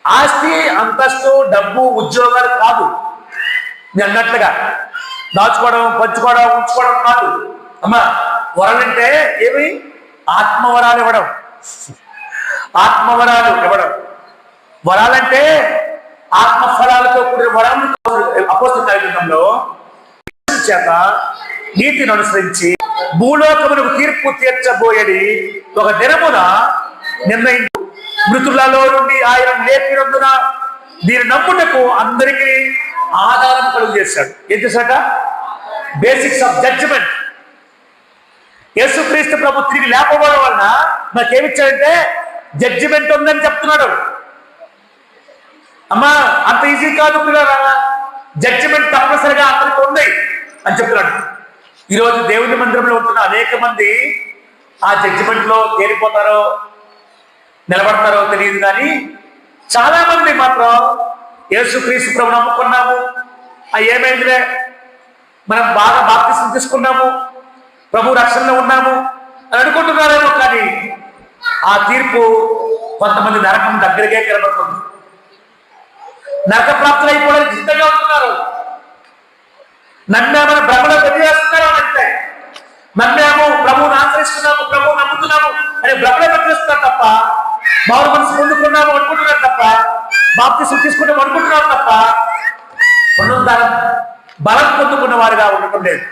ఆస్తి, అంతస్తు, డబ్బు, ఉద్యోగాలు కాదు. నేను అన్నట్లుగా దాచుకోవడం, పంచుకోవడం, ఉంచుకోవడం కాదు. అమ్మా, వరాలంటే ఏమి? ఆత్మవరాలు ఇవ్వడం. వరాలంటే ఆత్మఫలాలతో కూడిన వరాలు. అపోస్తలుల కార్యక్రమంలో చేత నీతిని అనుసరించి భూలోకమునకు తీర్పు తీర్చబోయేది ఒక దినమున నిర్ణయించు. మృతులలో నుండి ఆయన లేపినందున దీని నమ్ముటకు అందరికీ ఆధారం కలుగు చేశాడు. ఏం చేశాట? Basics of judgement. యేసుక్రీస్తు ప్రభు తిరిగి లేకపోవడం వలన నాకేమిచ్చాడంటే జడ్జిమెంట్ ఉందని చెప్తున్నాడు. అమ్మా, అంత ఈజీ కాదు పిల్లరా, జడ్జిమెంట్ తప్పనిసరిగా అందరికీ ఉంది అని చెప్తున్నాడు. ఈరోజు దేవుని మందిరంలో ఉంటున్న అనేక మంది ఆ జడ్జిమెంట్ లో తేలిపోతారో నిలబడతారో తెలియదు. కానీ చాలా మంది మాత్రం యేసుక్రీస్తు ప్రభు నమ్ముకున్నాము, ఏమైందిలే, మనం బాగా బాప్తిసం తీసుకున్నాము, ప్రభు రక్షణలో ఉన్నాము అని అనుకుంటున్నారేమో. కానీ ఆ తీర్పు కొంతమంది నరకం దగ్గరకే కనబడుతుంది. నరక ప్రాప్తులు అయిపోవడానికి సిద్ధంగా ఉంటున్నారు. నమ్మామని భ్రమలో పెట్టేస్తున్నారు అంటే, నమ్మాము, ప్రభువుని ఆశ్రయిస్తున్నాము, ప్రభువు నమ్ముతున్నాము అని భ్రమలో పెట్టేస్తున్నారు తప్ప, మారు మనసు పొందుకున్నాము అనుకుంటున్నారు తప్ప, బాప్తిసం తీసుకున్నాము అనుకుంటున్నారు తప్ప, పునరుద్ధారం బలం పొందుకున్న వారుగా ఉండటం లేదు.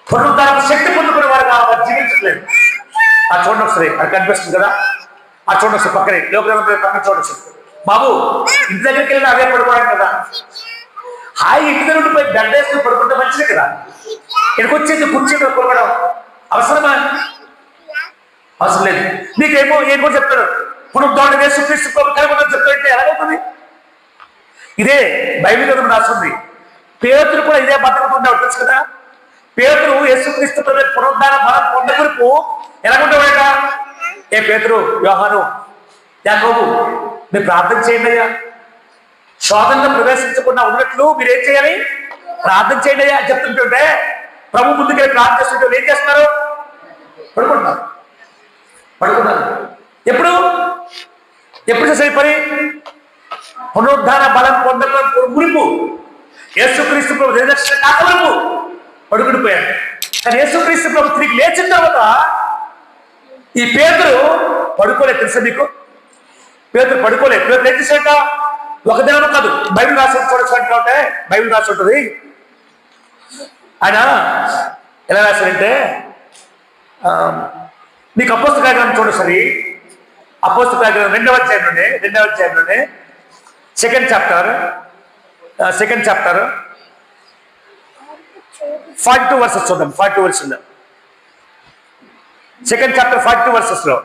పునరుద్ధారం శక్తి పొందుకున్న వారుగా వారు జీవించట్లేదు. ఆ చూడండి ఒకసారి, అది కనిపిస్తుంది కదా, ఆ చూడండి ఒకసారి పక్కనే లోకం పక్కన చూడొచ్చు. బాబు, ఇంటి దగ్గరికి వెళ్ళిన అదే పడుకోవడం కదా, హాయి ఇంటి దగ్గర పోయి బెడ్ వేసుకుని పడుకుంటే మంచిది కదా. ఇక్కడికి వచ్చేది కుర్చీ పడుకోవడం అవసరమా? అవసరం లేదు. నీకేమో ఏం కూడా చెప్తాడు, పునరుద్ధరణ యేసుక్రీస్తు కనుగొని చెప్తాడంటే ఎలాగవుతుంది? ఇదే బైబిల్ గ్రంథం రాస్తుంది. పేతురు కూడా ఇదే బతకకుండా తెలుసు కదా. పేతురు యేసుక్రీస్తు పునరుద్ధరణ బలం పొందకొరకు ఎలాగుంటాడట? ఏ పేతురు, యోహాను యాకోబు మీరు ప్రార్థన చేయండి అయ్యా, శోధనలో ప్రవేశించకుండా ఉన్నట్లు మీరేం చేయాలి, ప్రార్థన చేయండి అయ్యా అని చెప్తుంటుంటే ప్రభు ముందుకెళ్ళి ప్రార్థన చేస్తుంటే ఏం చేస్తున్నారు, పడుకుంటున్నారు. ఎప్పుడు చేసే పని, పునరుద్ధాన బలం పొందడం మునుపు, యేసుక్రీస్తు ప్రభు నిరక్షణ కాక వరకు పడుకుడిపోయాడు. కానీ యేసుక్రీస్తు ప్రభు తిరిగి లేచిన తర్వాత ఈ పేతురు పడుకోలేదు. తెలుసా మీకు? పేతురు పడుకోలేదు. పేతురు ఏం చేశాట? ఒక దినం కాదు, బైబిల్ రాసి చూడొచ్చు. బైబిల్ రాసి ఉంటుంది. ఆయన ఎలా రాశారంటే, నీకు అపోస్తల కార్యక్రమం చూడు సరి. అపోస్తల కార్యక్రమం 2వ అధ్యాయంలోనే సెకండ్ చాప్టర్ 42 వర్సెస్ చూద్దాం. 42 వర్సెస్ సెకండ్ చాప్టర్ 42 వర్సెస్ లో,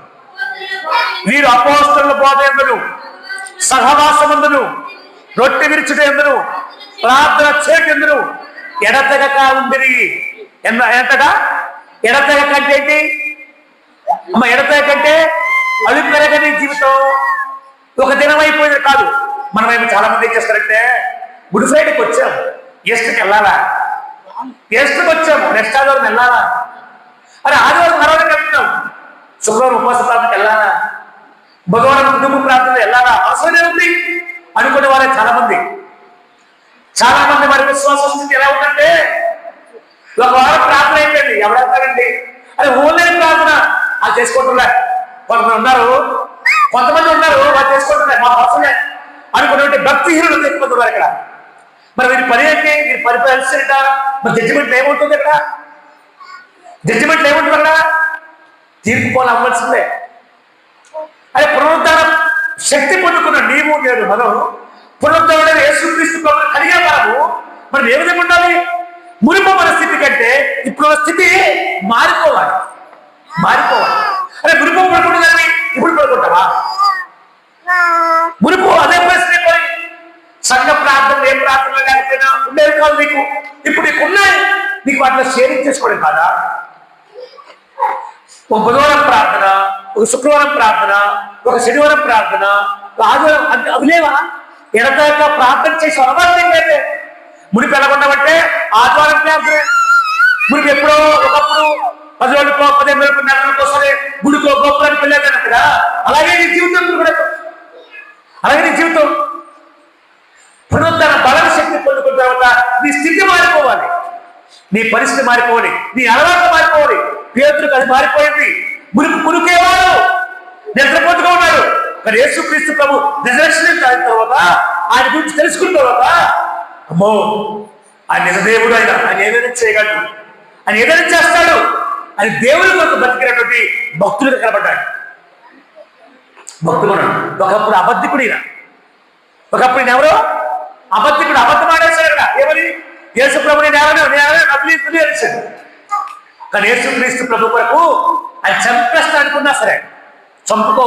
వీరు అపోస్తలుల బోధ యందును సహవాసమందును రొట్టె విరుచుట యందును ప్రార్థన చేయుటయందును ఎడతెగక ఉండిరి. ఎంతగా ఎడతెగక అంటే ఏంటి అమ్మ? ఎడతెగక అంటే అలుపెరగని జీవితం. ఒక దినం అయిపోయింది కాదు. మనం చాలా మంది ఏం చేస్తారంటే, గుడ్ ఫ్రైడేకి వచ్చాము, ఈస్టర్కి వెళ్ళాలా, ఈస్టర్కి వచ్చాము, నెక్స్ట్ ఆదివారం వెళ్ళాలా, అరే ఆదివారం తర్వాత వెళ్తున్నాం, శుక్రవారం ఉపవాస ప్రార్థనకి వెళ్ళాలా, బుధవారం కుటుంబ ప్రార్థనలు వెళ్ళాలా, అవసరమే ఉంది అనుకునే వారే చాలా మంది. వారి విశ్వాస స్థితి ఎలా ఉందంటే, ఒక వారం ప్రార్థన అయిపోయింది, ఎవరెళ్తారండి, అరే ఓన్లైన్ ప్రార్థన అది చేసుకుంటున్నా. కొంతమంది ఉన్నారు వాళ్ళు చేసుకుంటున్నారు, మా అవసరమే అనుకున్నటువంటి భక్తిహీనులు తెచ్చుకుంటున్నారు ఇక్కడ. మరి వీరి పని ఏంటి? వీరి పరిపాలించట. మరి జడ్జిమెంట్ ఏముంటుంది ఇక్కడ? జడ్జిమెంట్ ఏముంటుంది అక్కడ? తీర్పు పోలు అవ్వాల్సిందే. అదే పునరుద్ధానం శక్తి పొందుకున్న నీవు నేను మనం పునరుద్ధానం యేసుక్రీస్తు ప్రభువుని కలిగే మనము మనం ఏ విధంగా ఉండాలి? మునుపు మన స్థితి కంటే ఇప్పుడు స్థితి మారిపోవాలి. అరే మునుపు పడుకుంటుందని ఇప్పుడు పడుకుంటావా? మునుపు అదే పరిస్థితి. సంఘ ప్రార్థన ఏ ప్రార్థన లేకపోయినా ఉండేది కాదు నీకు. ఇప్పుడు నీకు ఉన్నాయి, నీకు వాటిలో షేరింగ్ చేసుకోవడం కాదా? ఒక బుధవారం ప్రార్థన, ఒక శుక్రవారం ప్రార్థన, ఒక శనివారం ప్రార్థన, ఆదివారం అంటే అవి లేవా? ఎడతెగక ప్రార్థన చేసి అలవాటు ఏంటంటే, మునిపు ఎలాగొన్నామంటే ఆదివారం ప్రార్థన. మునిపు ఎప్పుడో ఒకప్పుడు 10 రోజులకో 15 రోజులకు 4 రోజులకో సరే గుడికో గోపురానికి వెళ్ళాను అక్కడ. అలాగే నీ జీవితం కూడా, అలాగే నీ జీవితం పునరుద్ధరణ బల శక్తి పొందుకున్న తర్వాత నీ స్థితి మారిపోవాలి, నీ పరిస్థితి మారిపోవాలి, నీ అలవాటు మారిపోవాలి. పేతురుకు అది మారిపోయింది. మునుపు కునుకేవాడు, నిద్రపోతుగా ఉన్నాడు. కానీ యేసుక్రీస్తు ప్రభు రిజరెక్షన్ అయిన తర్వాత, ఆయన గురించి తెలుసుకున్న తర్వాత, అమ్మో ఆయన నిజదేవుడు, ఆయన ఏదైనా చేయగలడు, ఆయన ఏదైనా చేస్తాడు అని దేవుడి కొరకు బతికినటువంటి భక్తులుగా కనబడ్డాడు. భక్తుడు ఒకప్పుడు అబద్ధికుడు. ఒకప్పుడు ఈయన ఎవరో అబద్ధికుడు, అబద్ధం ఆడేశాడు కదా. ఏమని? యేసు ప్రభు నేనేసాడు. కానీ యేసుక్రీస్తు ప్రభు కొరకు ఆయన చంపేస్తా అనుకున్నా సరే, చంపుకో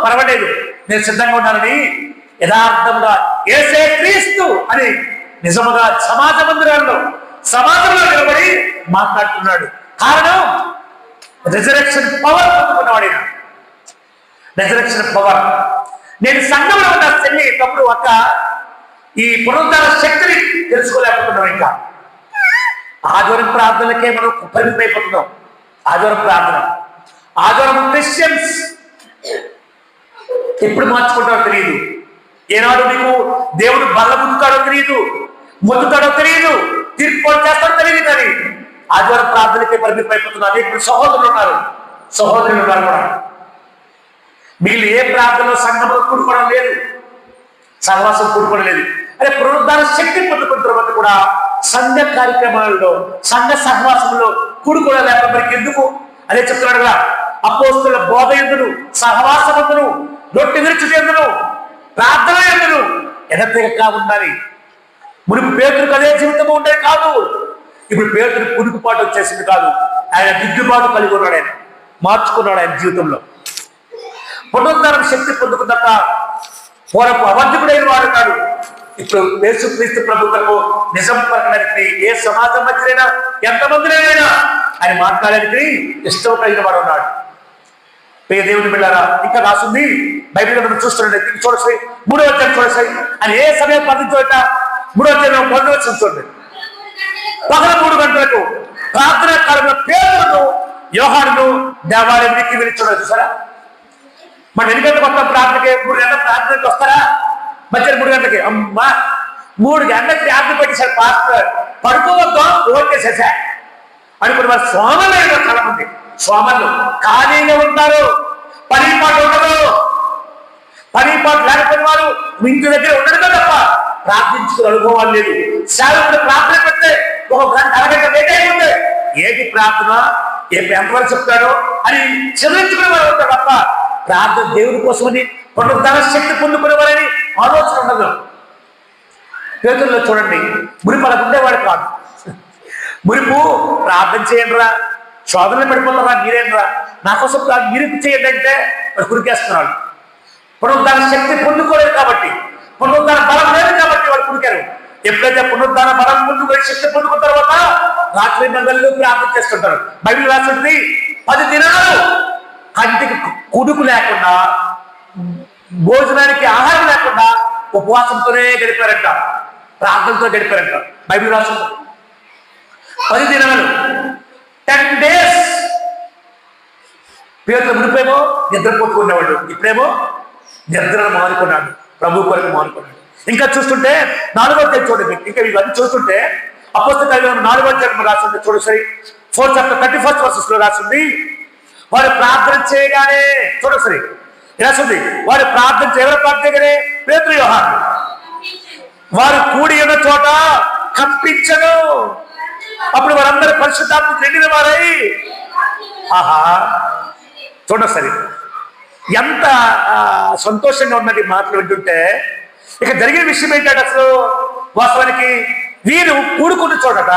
పర్వాలేదు, నేను సిద్ధంగా ఉన్నానని యథార్థంగా యేసే క్రీస్తు అని నిజముగా సమాజంలో నిలబడి మాట్లాడుతున్నాడు. కారణం రిజరెక్షన్ పవర్ పొందుకున్నవాడు. Resurrection power. నేను సంఘంలో ఉన్న చెల్లి తప్పుడు అక్క ఈ పునరుద్ధరణ శక్తిని తెలుసుకోలేకపోతున్నాం. ఇంకా ఆదివారం ప్రార్థనలకే మనం పరిమితమైపోతున్నాం. ఆదివారం క్రిస్టియన్స్ ఎప్పుడు మార్చుకుంటాడో తెలియదు. ఏనాడు నీకు దేవుడు బల్ల ముద్దుతాడో తెలియదు, తెలియదు, తీర్పు చేస్తాడో తెలియదు. కానీ ఆదివారం ప్రార్థనకే పరిమితమైపోతున్నారు. ఇప్పుడు సహోదరులు ఉన్నారు కూడా. మిగిలిన ఏ ప్రార్థనలో సంఘంలో కూడుకోవడం లేదు, సహవాసం కూడుకోవడం లేదు. అదే పునరుద్ధరణ శక్తి పొందుకున్న తర్వాత కూడా సంఘ కార్యక్రమాలలో, సంఘ సహవాసంలో కూడుకోవడం లేకపోతే మనకి ఎందుకు? అదే చెప్తున్నాడు కదా, అపోస్తలుల బోధ యందును సహవాసమందును రొట్టె విరుచుట యందును ప్రార్థన యందును ఎడతెగక ఉండాలి. మునుపు పేతురుకు అదే జీవితం ఉండేది కాదు. ఇప్పుడు పేతురు కునుకుపాటు వచ్చేసింది కాదు, ఆయన దిద్దుబాటు కలిగి ఉన్నాడు. ఆయన మార్చుకున్నాడు ఆయన జీవితంలో. పునరుద్ధరణ శక్తి పొందుకున్నాక పూర్వపు అబద్ధికుడైన వాడు కాదు. ఇప్పుడు యేసుక్రీస్తు ప్రభుత్వకు నిజం పలకడానికి ఏ సమాజం మధ్యనైనా ఎంతమందినైనా ఆయన మాట్లాడడానికి ఇష్టం కలిగిన వాడు ఉన్నాడు. దేవుని బిడ్డారా, ఇంకా రాస్తుంది బైబిల్ మనం చూస్తుండే చూడసాయి 3వ అధ్యాయం చూడసాయి. అని ఏ సమయం ప్రార్థించోట 3వ అధ్యాయం 1వ వచనం చూడండి. పగల 3 గంటలకు ప్రార్థన కాలంలో పేతురును యోహానును దేవాలయానికి వెళ్ళి చూడాలి. చూసారా, మన 2 గంటలకు వస్తాం ప్రార్థనకి, 3 గంటల ప్రార్థనకి వస్తారా? మధ్యాహ్నం 3 గంటలకి అమ్మ 3 గంటలకు ప్రార్థన పెట్టేశారు పాస్టర్, పడుకోవద్దా ఫోన్ చేసేసా అనుకుని వారు సోమలు చాలా మంది సోమలు ఖాళీగా ఉంటారు, పని పాటు ఉండదు. పని పాటు లేకపోయిన వారు ఇంటి దగ్గర ఉండడమే తప్ప ప్రార్థించుకునే అనుభవాలు లేదు. సేవకుడు ప్రార్థన పెడితే ఒక గంట అరగంట లేట్ అయిపోతే ఏంటి ప్రార్థన, ఎంతవరకు చెప్తాడో అని చెల్లించుకునే వారు ఉంటారు తప్ప ప్రార్థన దేవుడి కోసమని పునరుద్ధరణ శక్తి పొందుకునేవారని ఆలోచన ఉండదు. పేతురులో చూడండి, మురిపు అలా ఉండేవాడు కాదు. మురిపు ప్రార్థన చేయండి రా, శోధనలు పడిపోతారా మీరేంట్రా, నా కోసం మీరు చేయండి అంటే వాడు కురికేస్తున్నాడు. పునరుద్ధరణ శక్తి పొందుకోలేదు కాబట్టి, పునరుద్ధరణ బలం లేదు కాబట్టి వాడు కురికారు. ఎప్పుడైతే పునరుద్ధరణ బలం పొందుకొని శక్తి పొందుకున్న తర్వాత రాత్రి మంగళలు ప్రార్థన చేస్తుంటారు. బైబిల్ రాస్తుంది 10 దినాలు కంటికి కుడుకు లేకుండా, భోజనానికి ఆహారం లేకుండా ఉపవాసంతోనే గడిపారంట, ప్రార్థనతో గడిపారంట. బైబిల్ రాస్తుంది 10 దినాలు 10 days. పేరుతో మునిపేమో నిద్రపోతుకునేవాడు, ఇప్పుడేమో నిద్రను మానుకున్నాడు, ప్రభు కొరకు మానుకున్నాడు. ఇంకా చూస్తుంటే 4వ అధ్యాయం చూడండి. ఇంకా ఇవన్నీ చూస్తుంటే అపోస్తల కార్యాలు 4వ అధ్యాయం రాస్తుంది చూడు. సరి 4 chapter 31st verses లో రాస్తుంది, వారు ప్రార్థన చేయగానే చూడు సరి రాస్తుంది, వారు ఎవరు ప్రార్థన చేయగానే పేతురు యోహాను వారు కూడి ఉన్న చోట కంపించను. అప్పుడు వారందరూ పరిశుద్ధాత్మ నిండిన వారై ఆహా చూడండి సరే ఎంత సంతోషంగా ఉన్నది మాటలు వింటుంటే. ఇక జరిగిన విషయం ఏంటంటే అసలు వాస్తవానికి వీరు కూడుకున్న చోటట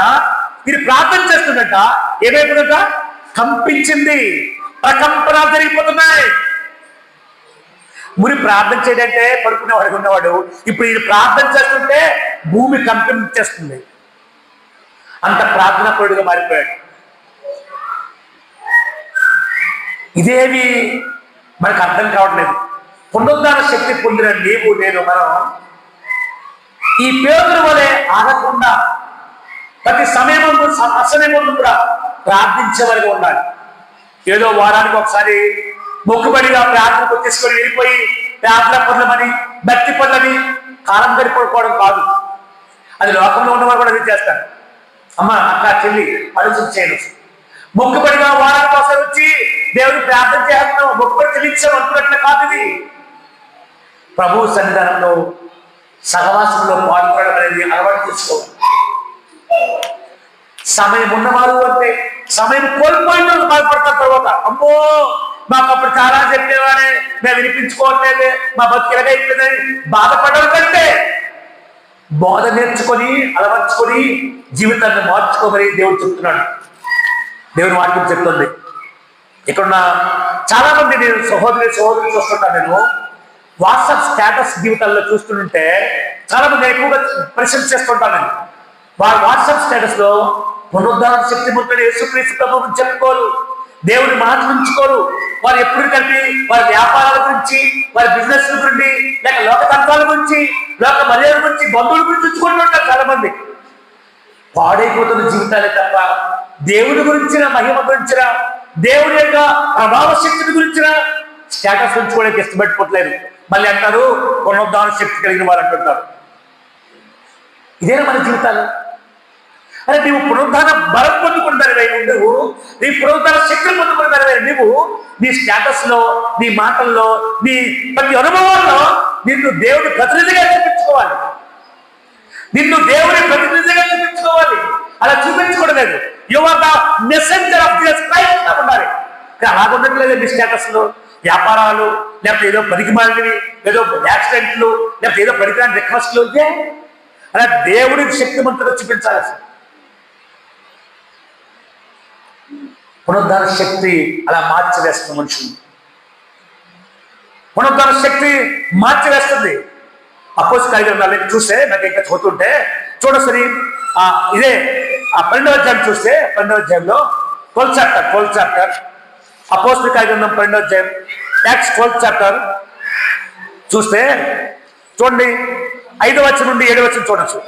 వీరు ప్రార్థన చేస్తుండట ఏమైపోతుందట, కంపించింది, ప్రకంపనాలు జరిగిపోతున్నాయి. మురి ప్రార్థన చేయడంటే పడుకునే వాడికి ఉన్నవాడు, ఇప్పుడు వీరు ప్రార్థన చేస్తుంటే భూమి కంపించేస్తుంది. అంత ప్రార్థనాపరుడుగా మారిపోయాడు. ఇదేమి మనకు అర్థం కావట్లేదు. పునరుద్ధరణ శక్తి పొందిన నీవు నేను మనం ఈ పేతురు వలె ఆగకుండా ప్రతి సమయం అసమయం కూడా ప్రార్థించేవారిగా ఉండాలి. ఏదో వారానికి ఒకసారి మొక్కుబడిగా ప్రార్థనకు తీసుకొని వెళ్ళిపోయి ప్రార్థన పనులమని భక్తి పనులని కాలం గడిపోవడం కాదు. అది లోకంలో ఉన్నవారు కూడా అది చేస్తారు. అమ్మ అక్క చెల్లి ఆలోచన చేయను. మొక్కుబడిగా వారానికి ఒకసారి వచ్చి దేవుడిని ప్రార్థన చేస్తున్నాం, మొక్కుబడి చెల్లించాం అనుకున్నట్లు కాదు. ఇది ప్రభు సన్నిధానంలో సహవాసంలో పాల్గొనడం అనేది అలవాటు చేసుకోవాలి. సమయం ఉన్నవారు అంటే సమయం కోల్పోయిన బాధపడతారు. తర్వాత అమ్మో మాకు అప్పుడు చాలా చెప్పేవాడే, మేము వినిపించుకోవట్లేదు, మా బతుకు అయిపోయిందని బాధపడడం కంటే బోధ నేర్చుకొని అలవర్చుకొని జీవితాన్ని మార్చుకోమని దేవుడు చెప్తున్నాడు. దేవుని వాక్యం చెప్తుంది. ఇక్కడున్న చాలా మంది నేను సహోదరులు చూస్తుంటాను. నేను వాట్సాప్ స్టేటస్ జీవితాల్లో చూస్తుంటే చాలా మంది ఎక్కువగా ప్రశంసిస్తుంటాను. నేను వారి వాట్సాప్ స్టేటస్ లో పునరుద్ధరణ శక్తి ముట్టడి యేసుక్రీస్తు ప్రభువుని చెప్పుకోరు, దేవుని మాటలు ఉంచుకోరు. వారు ఎప్పుడు కలిపి వారి వ్యాపారాల గురించి, వారి బిజినెస్ గురించి, లేక లోక తంత్రాల గురించి, లోక మర్యాద గురించి, బంధువుల గురించి ఉంచుకుంటూ ఉంటారు చాలా మంది. పాడైపోతున్న జీవితాలే తప్ప దేవుడి గురించిన, మహిమ గురించిన, దేవుడి యొక్క ప్రభావ శక్తిని గురించిన స్టేటస్ ఉంచుకోవడానికి ఇష్టపడిపోవట్లేదు. మళ్ళీ అంటారు పునరుద్ధరణ శక్తి కలిగిన వారు అంటుంటారు. ఇదేనా మన జీవితాలు? అరే నీవు పునరుద్ధరణ బలం పొందుకుంటారు నువ్వు, నీ పునరుద్ధరణ శక్తిని పొందుకుంటారు నువ్వు. నీ స్టేటస్ లో, నీ మాటల్లో, నీ ప్రతి అనుభవాల్లో నిన్ను దేవుడి ప్రతినిధిగా చూపించుకోవాలి. నిన్ను దేవుడి ప్రతినిధిగా చూపించుకోవాలి. అలా చూపించుకోవడం you are the messenger of Jesus Christ గా ఉండాలి. అలాగుండట్లేదు మీ స్టేటస్ లో. వ్యాపారాలు, లేకపోతే ఏదో పనికి మాలినవి, ఏదో యాక్సిడెంట్లు, లేకపోతే ఏదో పనికిరాని రిక్వెస్ట్లు ఉంటే అలా దేవుడికి శక్తిమంతుగా చూపించాలి. అసలు పునరుద్ధరణ శక్తి అలా మార్చివేస్తుంది మనుషులు. పునరుద్ధరణ శక్తి మార్చివేస్తుంది. అపోస్తలుల కార్యాలను చూస్తే నాకు ఇంకా చదువుతుంటే చూడసరి ఇదే 12వ అధ్యాయం చూస్తే 12వ అధ్యాయంలో 12th chapter అపోస్తల కార్యగ్రంథం 12వ అధ్యాయం, యాక్ట్స్ 12th చాప్టర్ చూస్తే చూడండి, 5వ వచనం నుండి 7వ వచనం చూడొచ్చు.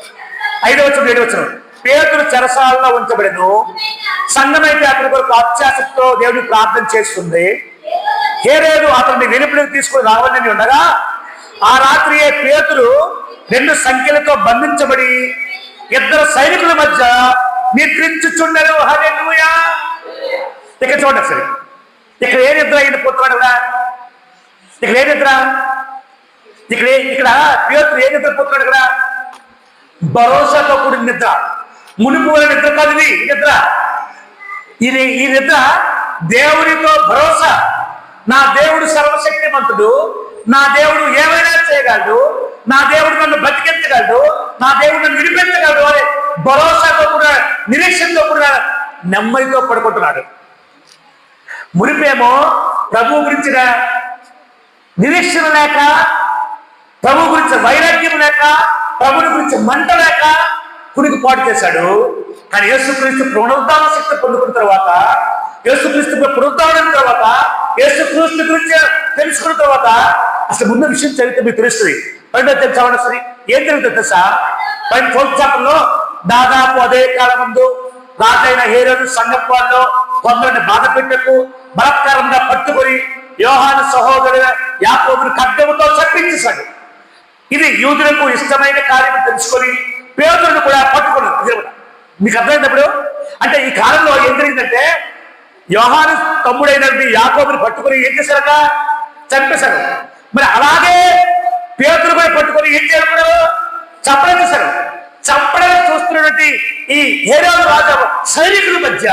5వ వచనం 7వ వచనం. పేతురు చెరసాలలో ఉంచబడెను, సంఘమైతే అతని కొరకు అత్యాశతో దేవుడిని ప్రార్థన చేస్తుంది. హేరోదు అతన్ని వెలుపలికి తీసుకుని రావాలని ఉండగా ఆ రాత్రియే పేతురు 2 సంఖ్యలతో బంధించబడి 2 సైనికుల మధ్య నిద్రించుచుండెను. హల్లెలూయా. ఇక్కడ చూడండి సరే, ఇక్కడ ఏ నిద్ర అయిన పోతున్నాడు కదా, ఇక్కడ ఏ నిద్ర, ఇక్కడ పేతురు ఏ నిద్ర పోతున్నాడు కదా, భరోసాతో కూడిన నిద్ర. మునుపు నిద్ర కాదు ఇది నిద్ర. ఈ నిద్ర దేవుడితో భరోసా. నా దేవుడు సర్వశక్తిమంతుడు, నా దేవుడు ఏమైనా చేయగలడు, నా దేవుడు నన్ను బతికించగలడు, నా దేవుడు నన్ను విడిపించగలడు అని భరోసాతో కూడా నిరీక్షణతో కూడా నెమ్మదితో పడుకుంటున్నాడు. మునిపేమో ప్రభు గురించిన నిరీక్షణ లేక, ప్రభు గురించి వైరాగ్యం లేక, ప్రభుని గురించి మంట లేక కునికి పాటు చేశాడు. కానీ యేసుక్రీస్తు పునరుద్ధాన శక్తి పొందుకున్న తర్వాత, యేసుక్రీస్తు పునరుద్ధానం తర్వాత, యేసుక్రీస్తు గురించి తెలుసుకున్న తర్వాత అసలు ముందు విషయం చదివితే మీకు తెలుస్తుంది. 12వ అధ్యాయం సరే ఏం జరుగుతుంది తెలుసా? 12th చాప్టర్లో దాదాపు అదే కాలం ముందు రాజైన హేరోదు సంఘంలో కొందరిని బాధ పెట్టకు బలత్కారంగా పట్టుకొని యోహాను సహోదరుడు యాకోబుని ఖడ్గముతో చంపించేశాడు. ఇది యూదులకు ఇష్టమైన కార్యం తెలుసుకొని పేతురును కూడా పట్టుకున్నారు. మీకు అర్థమైనప్పుడు అంటే ఈ కాలంలో ఏం జరిగిందంటే, యోహాను తమ్ముడైనటువంటి యాకోబుని పట్టుకొని ఏం చేశారట? చంపేశారు. మరి అలాగే పేతురు కూడా పట్టుకొని ఏం చేయడం? చంపడం చేశారు. చంపడం చూస్తున్నటువంటి ఈ హేరోదు రాజు సైనికుల మధ్య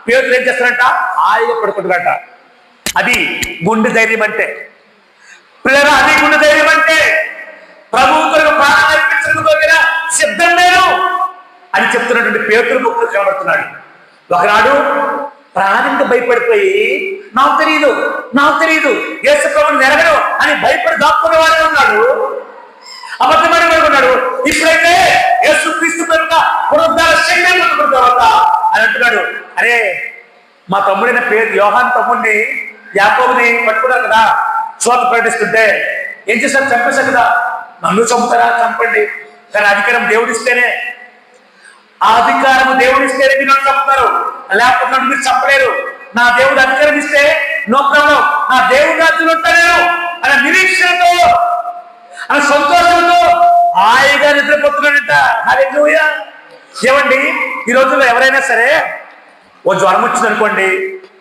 పేతురు ఏం చేస్తారంట? హాయిగా పడుకుంటారట. అది గుండె ధైర్యం అంటే పిల్లలు, అది గుండె ధైర్యం అంటే ప్రభువుకు ప్రాణం అర్పించకపోయిన సిద్ధం నేను అని చెప్తున్నటువంటి పేతురు ముక్కు కనబడుతున్నాడు. ఒకనాడు ప్రాణంతో భయపడిపోయి నాకు తెలియదు యేసు ప్రభువుని నెరగను అని భయపడి దాక్కునే వాడే ఉన్నాడు, అబద్ధమైన వాడు ఉన్నాడు. ఇప్పుడైతే యేసు క్రీస్తు పునరుద్ధార శక్తి పొందుకున్న తర్వాత అని అంటున్నాడు, అరే మా తమ్ముడైన యోహాను తమ్ముడిని యాకోబుని పట్టుకున్నారు కదా, చోట ప్రకటిస్తుంటే ఏం చేశారు? చంపేశారు కదా. నన్ను చంపుతారా? చంపండి, కానీ అధికారం దేవుడిస్తేనే, ఆ అధికారం దేవుడిస్తేనే మీరు నన్ను చంపుతారు, లేకపోతే నన్ను మీరు చంపలేరు. నా దేవుడు అధికారం ఇస్తే నో ప్రాబ్లం, నా దేవుడు రాజ్యంలో ఉంటాను అనే నిరీక్షణతో, అనే సంతోషంతో హాయిగా నిద్రపోతున్నాడంట. హల్లెలూయా. ఏమండి, ఈ రోజుల్లో ఎవరైనా సరే ఓ జ్వరం వచ్చింది అనుకోండి,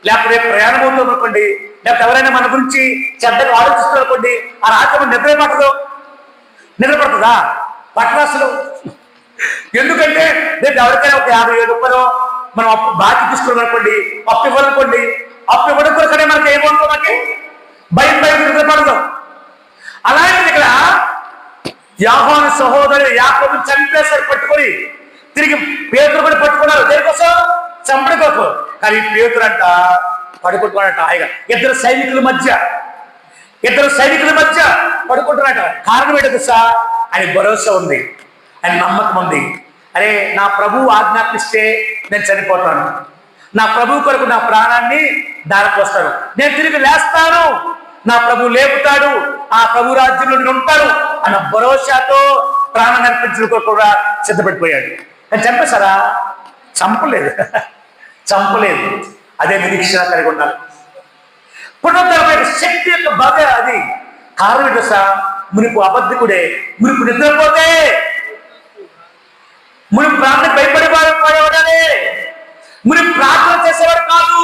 లేకపోతే ప్రయాణం అవుతుంది అనుకోండి, లేకపోతే ఎవరైనా మన గురించి చెడ్డగా ఆలోచిస్తుంది అనుకోండి, ఆ రాత్రి నిద్ర పడుతుందా? పట్టరాసులు. ఎందుకంటే రేపు ఎవరికైనా ఒక 57 రూపాయలు మనం బాకీ తీసుకున్నాం అనుకోండి, అప్పు ఇవ్వాలనుకోండి, అప్పు ఇవ్వడం కొరకనే మనకి ఏమవుతుంది? మనకి భయం నిద్రపడదు. అలాంటిది ఇక్కడ యోహాను సహోదరుడు యాకోబుని చంపేశారు పట్టుకొని, తిరిగి పేతురు కూడా పట్టుకున్నారు. దేనికోసం? చంపడం కోసం. కానీ పేతురు అంట పడుకుంటున్నాడట హాయిగా. 2 సైనికుల మధ్య పడుకుంటున్నాడట. కారణం ఏంటో తెలుసా? ఆయన భరోసా ఉంది, ఆయన నమ్మకం ఉంది. అరే నా ప్రభువు ఆజ్ఞాపిస్తే నేను చనిపోతాను, నా ప్రభు కొరకు నా ప్రాణాన్ని దారిపోస్తాను, నేను తిరిగి లేస్తాను, నా ప్రభు లేపుతాడు, ఆ ప్రభు రాజ్యంలో నేను ఉంటాను అన్న భరోసాతో ప్రాణాన్ని అర్పించడం కొరకు కూడా సిద్ధపడిపోయాడు. కానీ చంపేశారా? చంపలేదు. అదే నిరీక్షణ కలిగి ఉండాలి. పునరుద్ధరణ శక్తి యొక్క బాధ అది. కారణం ఏంటో సార్? మునుపు అబద్ధికుడే, మునుపు నిద్రపోతే, మునుపు ప్రాణం భయపడేవాడే, మునుపు ప్రార్థన చేసేవాడు కాదు.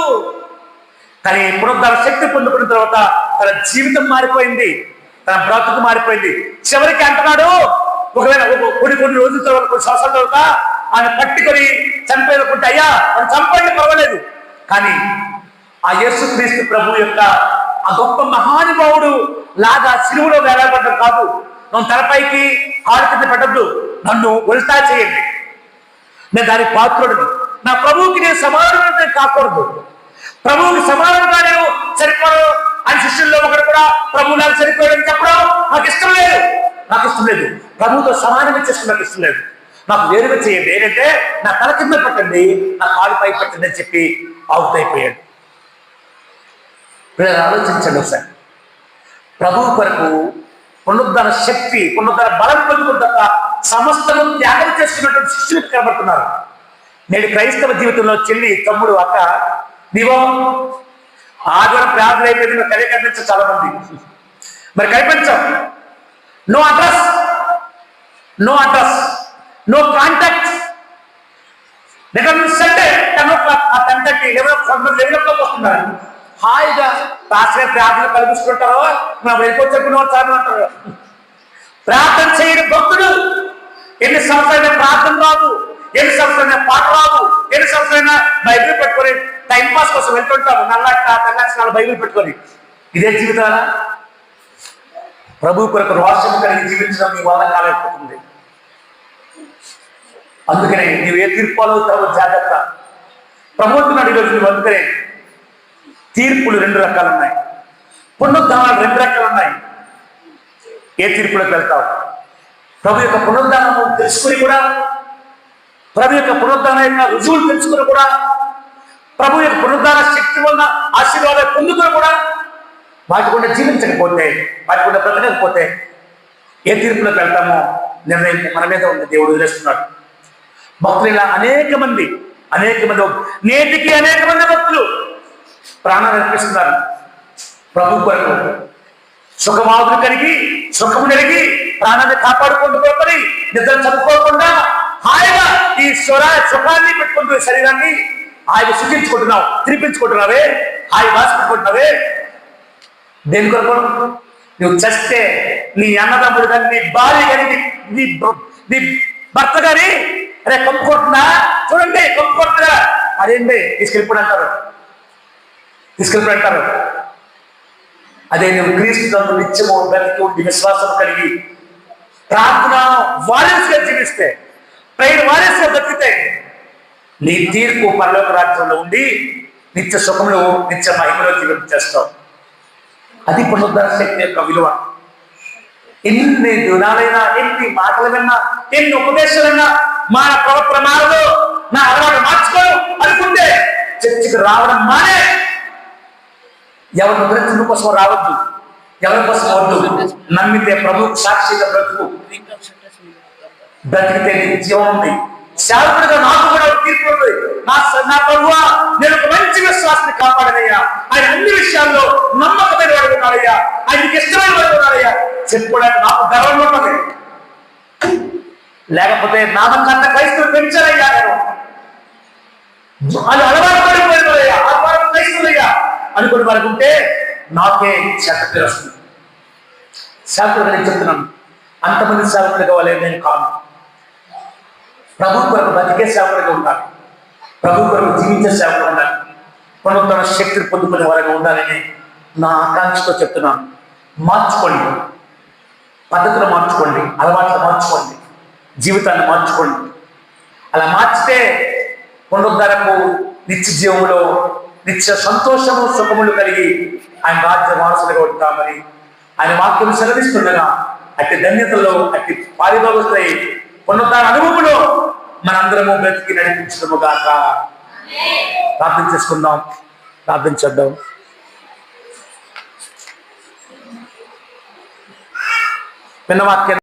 కానీ పునరుద్ధరణ శక్తి పొందుకున్న తర్వాత తన జీవితం మారిపోయింది, తన బ్రతుకు మారిపోయింది. చివరికి అంటున్నాడు, ఒకవేళ కొన్ని రోజుల తర్వాత, కొన్ని సంవత్సరాల తర్వాత ఆయన పట్టుకొని చంపేనుకుంటే, అయ్యా మనం చంపండి పర్వాలేదు, కానీ ఆ యేసుక్రీస్తు ప్రభు యొక్క ఆ గొప్ప మహానుభావుడు లాగా సిలువలో వేలాడబడ్డం కాదు, నన్ను తలపైకి కాలు కింద పెట్టద్దు, నన్ను ఉల్టా చేయండి, నేను దాని పాత్రుడిని, నా ప్రభువుకి నేను సమానంగా కాకూడదు, ప్రభువుకి సమానంగా నేను సరిపోను అని శిష్యుల్లో ఒకడు కూడా ప్రభువు నాకు సరిపోయాడని చెప్పడం నాకు ఇష్టం లేదు. ప్రభువుతో సమానంగా చేసుకోవడం నాకు ఇష్టం లేదు. నాకు వేరుగా చేయండి, ఏంటంటే నా తల కింద పెట్టండి, నా కాలు పై పెట్టండి అని చెప్పి అవుట్ అయిపోయాడు. మీరు ఆలోచించండి ఒకసారి. ప్రభువు కొరకు పునరుద్ధరణ శక్తి, పునరుద్ధరణ బలం పొందుకుంటా సమస్తము త్యాగం చేసుకున్నటువంటి శిష్యులకు కనబడుతున్నారు. నేడు క్రైస్తవ జీవితంలో చెల్లి, తమ్ముడు, అక్క, నీవో ఆదివారం ప్రార్థన అయిపోయింది, నువ్వు కలిగి కనిపించవు చాలా మంది. మరి కనిపించవు. No address, no address, no contact. Sunday 10 o'clock ఆ 10:30 11 o'clock వస్తున్నారు. హాయిగా రాష్ట్ర ప్రార్థన కల్పిస్తుంటారో మనం వెళ్ళిపోతున్న సార్ అంటారు. ప్రార్థన చేయని భక్తుడు ఎన్ని సంవత్సరాలైనా ప్రార్థన రాదు, ఎన్ని సంవత్సరాలైనా పాట రాదు, ఎన్ని సంవత్సరాలైనా బైబిల్ పెట్టుకొని టైం పాస్ కోసం వెళ్తుంటారు. తెల్లక్షణాలు బైబిల్ పెట్టుకొని. ఇదే జీవితాలా? ప్రభు కొరకు రోషం కలిగి జీవించడం మీ వల్ల కాలేకపోతుంది. అందుకనే నీవు ఏ తీర్పులో అవుతావో జాగ్రత్త. ప్రభుత్వం ఈరోజు నువ్వు అందుకనే తీర్పులు 2 రకాలు ఉన్నాయి, పునరుద్ధానాలు 2 రకాలు ఉన్నాయి. ఏ తీర్పులకు వెళ్తావు? ప్రభు యొక్క పునరుద్ధానము తెలుసుకుని కూడా, ప్రభు యొక్క పునరుద్ధాన యొక్క రుజువులు తెలుసుకుని కూడా, ప్రభు యొక్క పునరుద్ధాన శక్తి వలన ఆశీర్వాదాలు పొందుకుని కూడా వాటి కూడా జీవించకపోతే, వాటి కూడా బ్రతకకపోతే ఏ తీర్పులకు వెళ్తామో నిర్ణయం మన మీద ఉంది. దేవుడు వదిలేస్తున్నాడు. భక్తులు ఇలా అనేక మంది నేటికి అనేక మంది భక్తులు ప్రాణాలు అర్పిస్తున్నారు ప్రభు కొరకు. సుఖమాదులు కలిగి, సుఖము కలిగి, ప్రాణాన్ని కాపాడుకుంటుకొని, నిద్ర చదువుకోకుండా హాయిగా ఈ సుఖాన్ని పెట్టుకుంటూ శరీరాన్ని హాయిగా శుద్ధించుకుంటున్నావు, తినిపించుకుంటున్నావే, హాయి బాసుకుంటున్నావే. దేని కొరకు? నువ్వు చస్తే నీ అన్నదమ్ముడు కానీ, నీ భార్య కానీ, నీ భర్త కానీ అరే కమ్ముకుంటున్నా చూడండి, కమ్ముకుంటున్నా అదేంటి తీసుకెళ్ళిపోయి అంటారు. అదే నువ్వు క్రీస్తు నిత్యము బ్రతికి ఉండి విశ్వాసం కలిగి ప్రార్థన వారియస్గా జీవిస్తే, ప్రేయర్ వారియస్గా బతికితే నీ తీర్పు పరలోక రాజ్యంలో ఉండి నిత్య సుఖంలో, నిత్య మహిమలో జీవించేస్తావు. అది పునరుద్ధరణ శక్తి యొక్క విలువ. ఎన్ని దినాలైనా, ఎన్ని మాటలు విన్నా, ఎన్ని ఉపదేశాలైనా మన ప్రమాణంలో నా అలవాటు మార్చుకోను అనుకుంటే చర్చికి రావడం మానే. ఎవరి బ్రతుకు కోసం రావద్దు, ఎవరి కోసం వద్దు. నమ్మితే ప్రభు సాక్షిగా బ్రతుకు, బ్రతికితే జీవం ఉంది. సేవకుడిగా నాకు కూడా తీర్పు ఉంది. నా ప్రభువా, నేను ఒక మంచి విశ్వాసాన్ని కాపాడనయ్యా, ఆయన అన్ని విషయాల్లో నమ్మకమైన వాడు ఉన్నాడయ్యా, ఆయనకి ఇష్టమైన వాడు ఉన్నాడయ్యా చెప్పుకోవడానికి నాకు గర్వం ఉన్నది. లేకపోతే నామకంత క్రైస్తవులు పెంచాలయ్యా, నేను అది అలవాటు పడిపోయినయ్యా, అలవాటు క్రైస్తవులయ్యా అనుకుని వరకుంటే నాకే చెత్త వస్తుంది. సేవకుడిగా నేను చెప్తున్నాను, అంతమంది సేవకుడిగా వాళ్ళే నేను కాదు. ప్రభు కొరకు బతికే సేవకుడిగా ఉండాలి, ప్రభు కొరకు జీవించే సేవకుడు ఉండాలి, పునరుద్ధరణ శక్తిని పొందుకునే వారిగా ఉండాలని నా ఆకాంక్షతో చెప్తున్నాను. మార్చుకోండి, పద్ధతులు మార్చుకోండి, అలవాట్లు మార్చుకోండి, జీవితాన్ని మార్చుకోండి. అలా మార్చితే పునరుద్ధరణకు, నిత్య జీవంలో నిత్య సంతోషము, సుఖములు కలిగి ఆయన రాజ్య వారసులుగా ఉంటామని ఆయన వాక్యం సెలవిస్తుండగా అట్టి ధన్యతలో, అట్టి పారిభాగస్తులై పునరుద్ధరణ అనుభవంలో మనందరము బ్రతికి నడిపించడము గాక. ప్రార్థన చేసుకుందాం, ప్రార్థన చేద్దాం. విన్న వాక్యం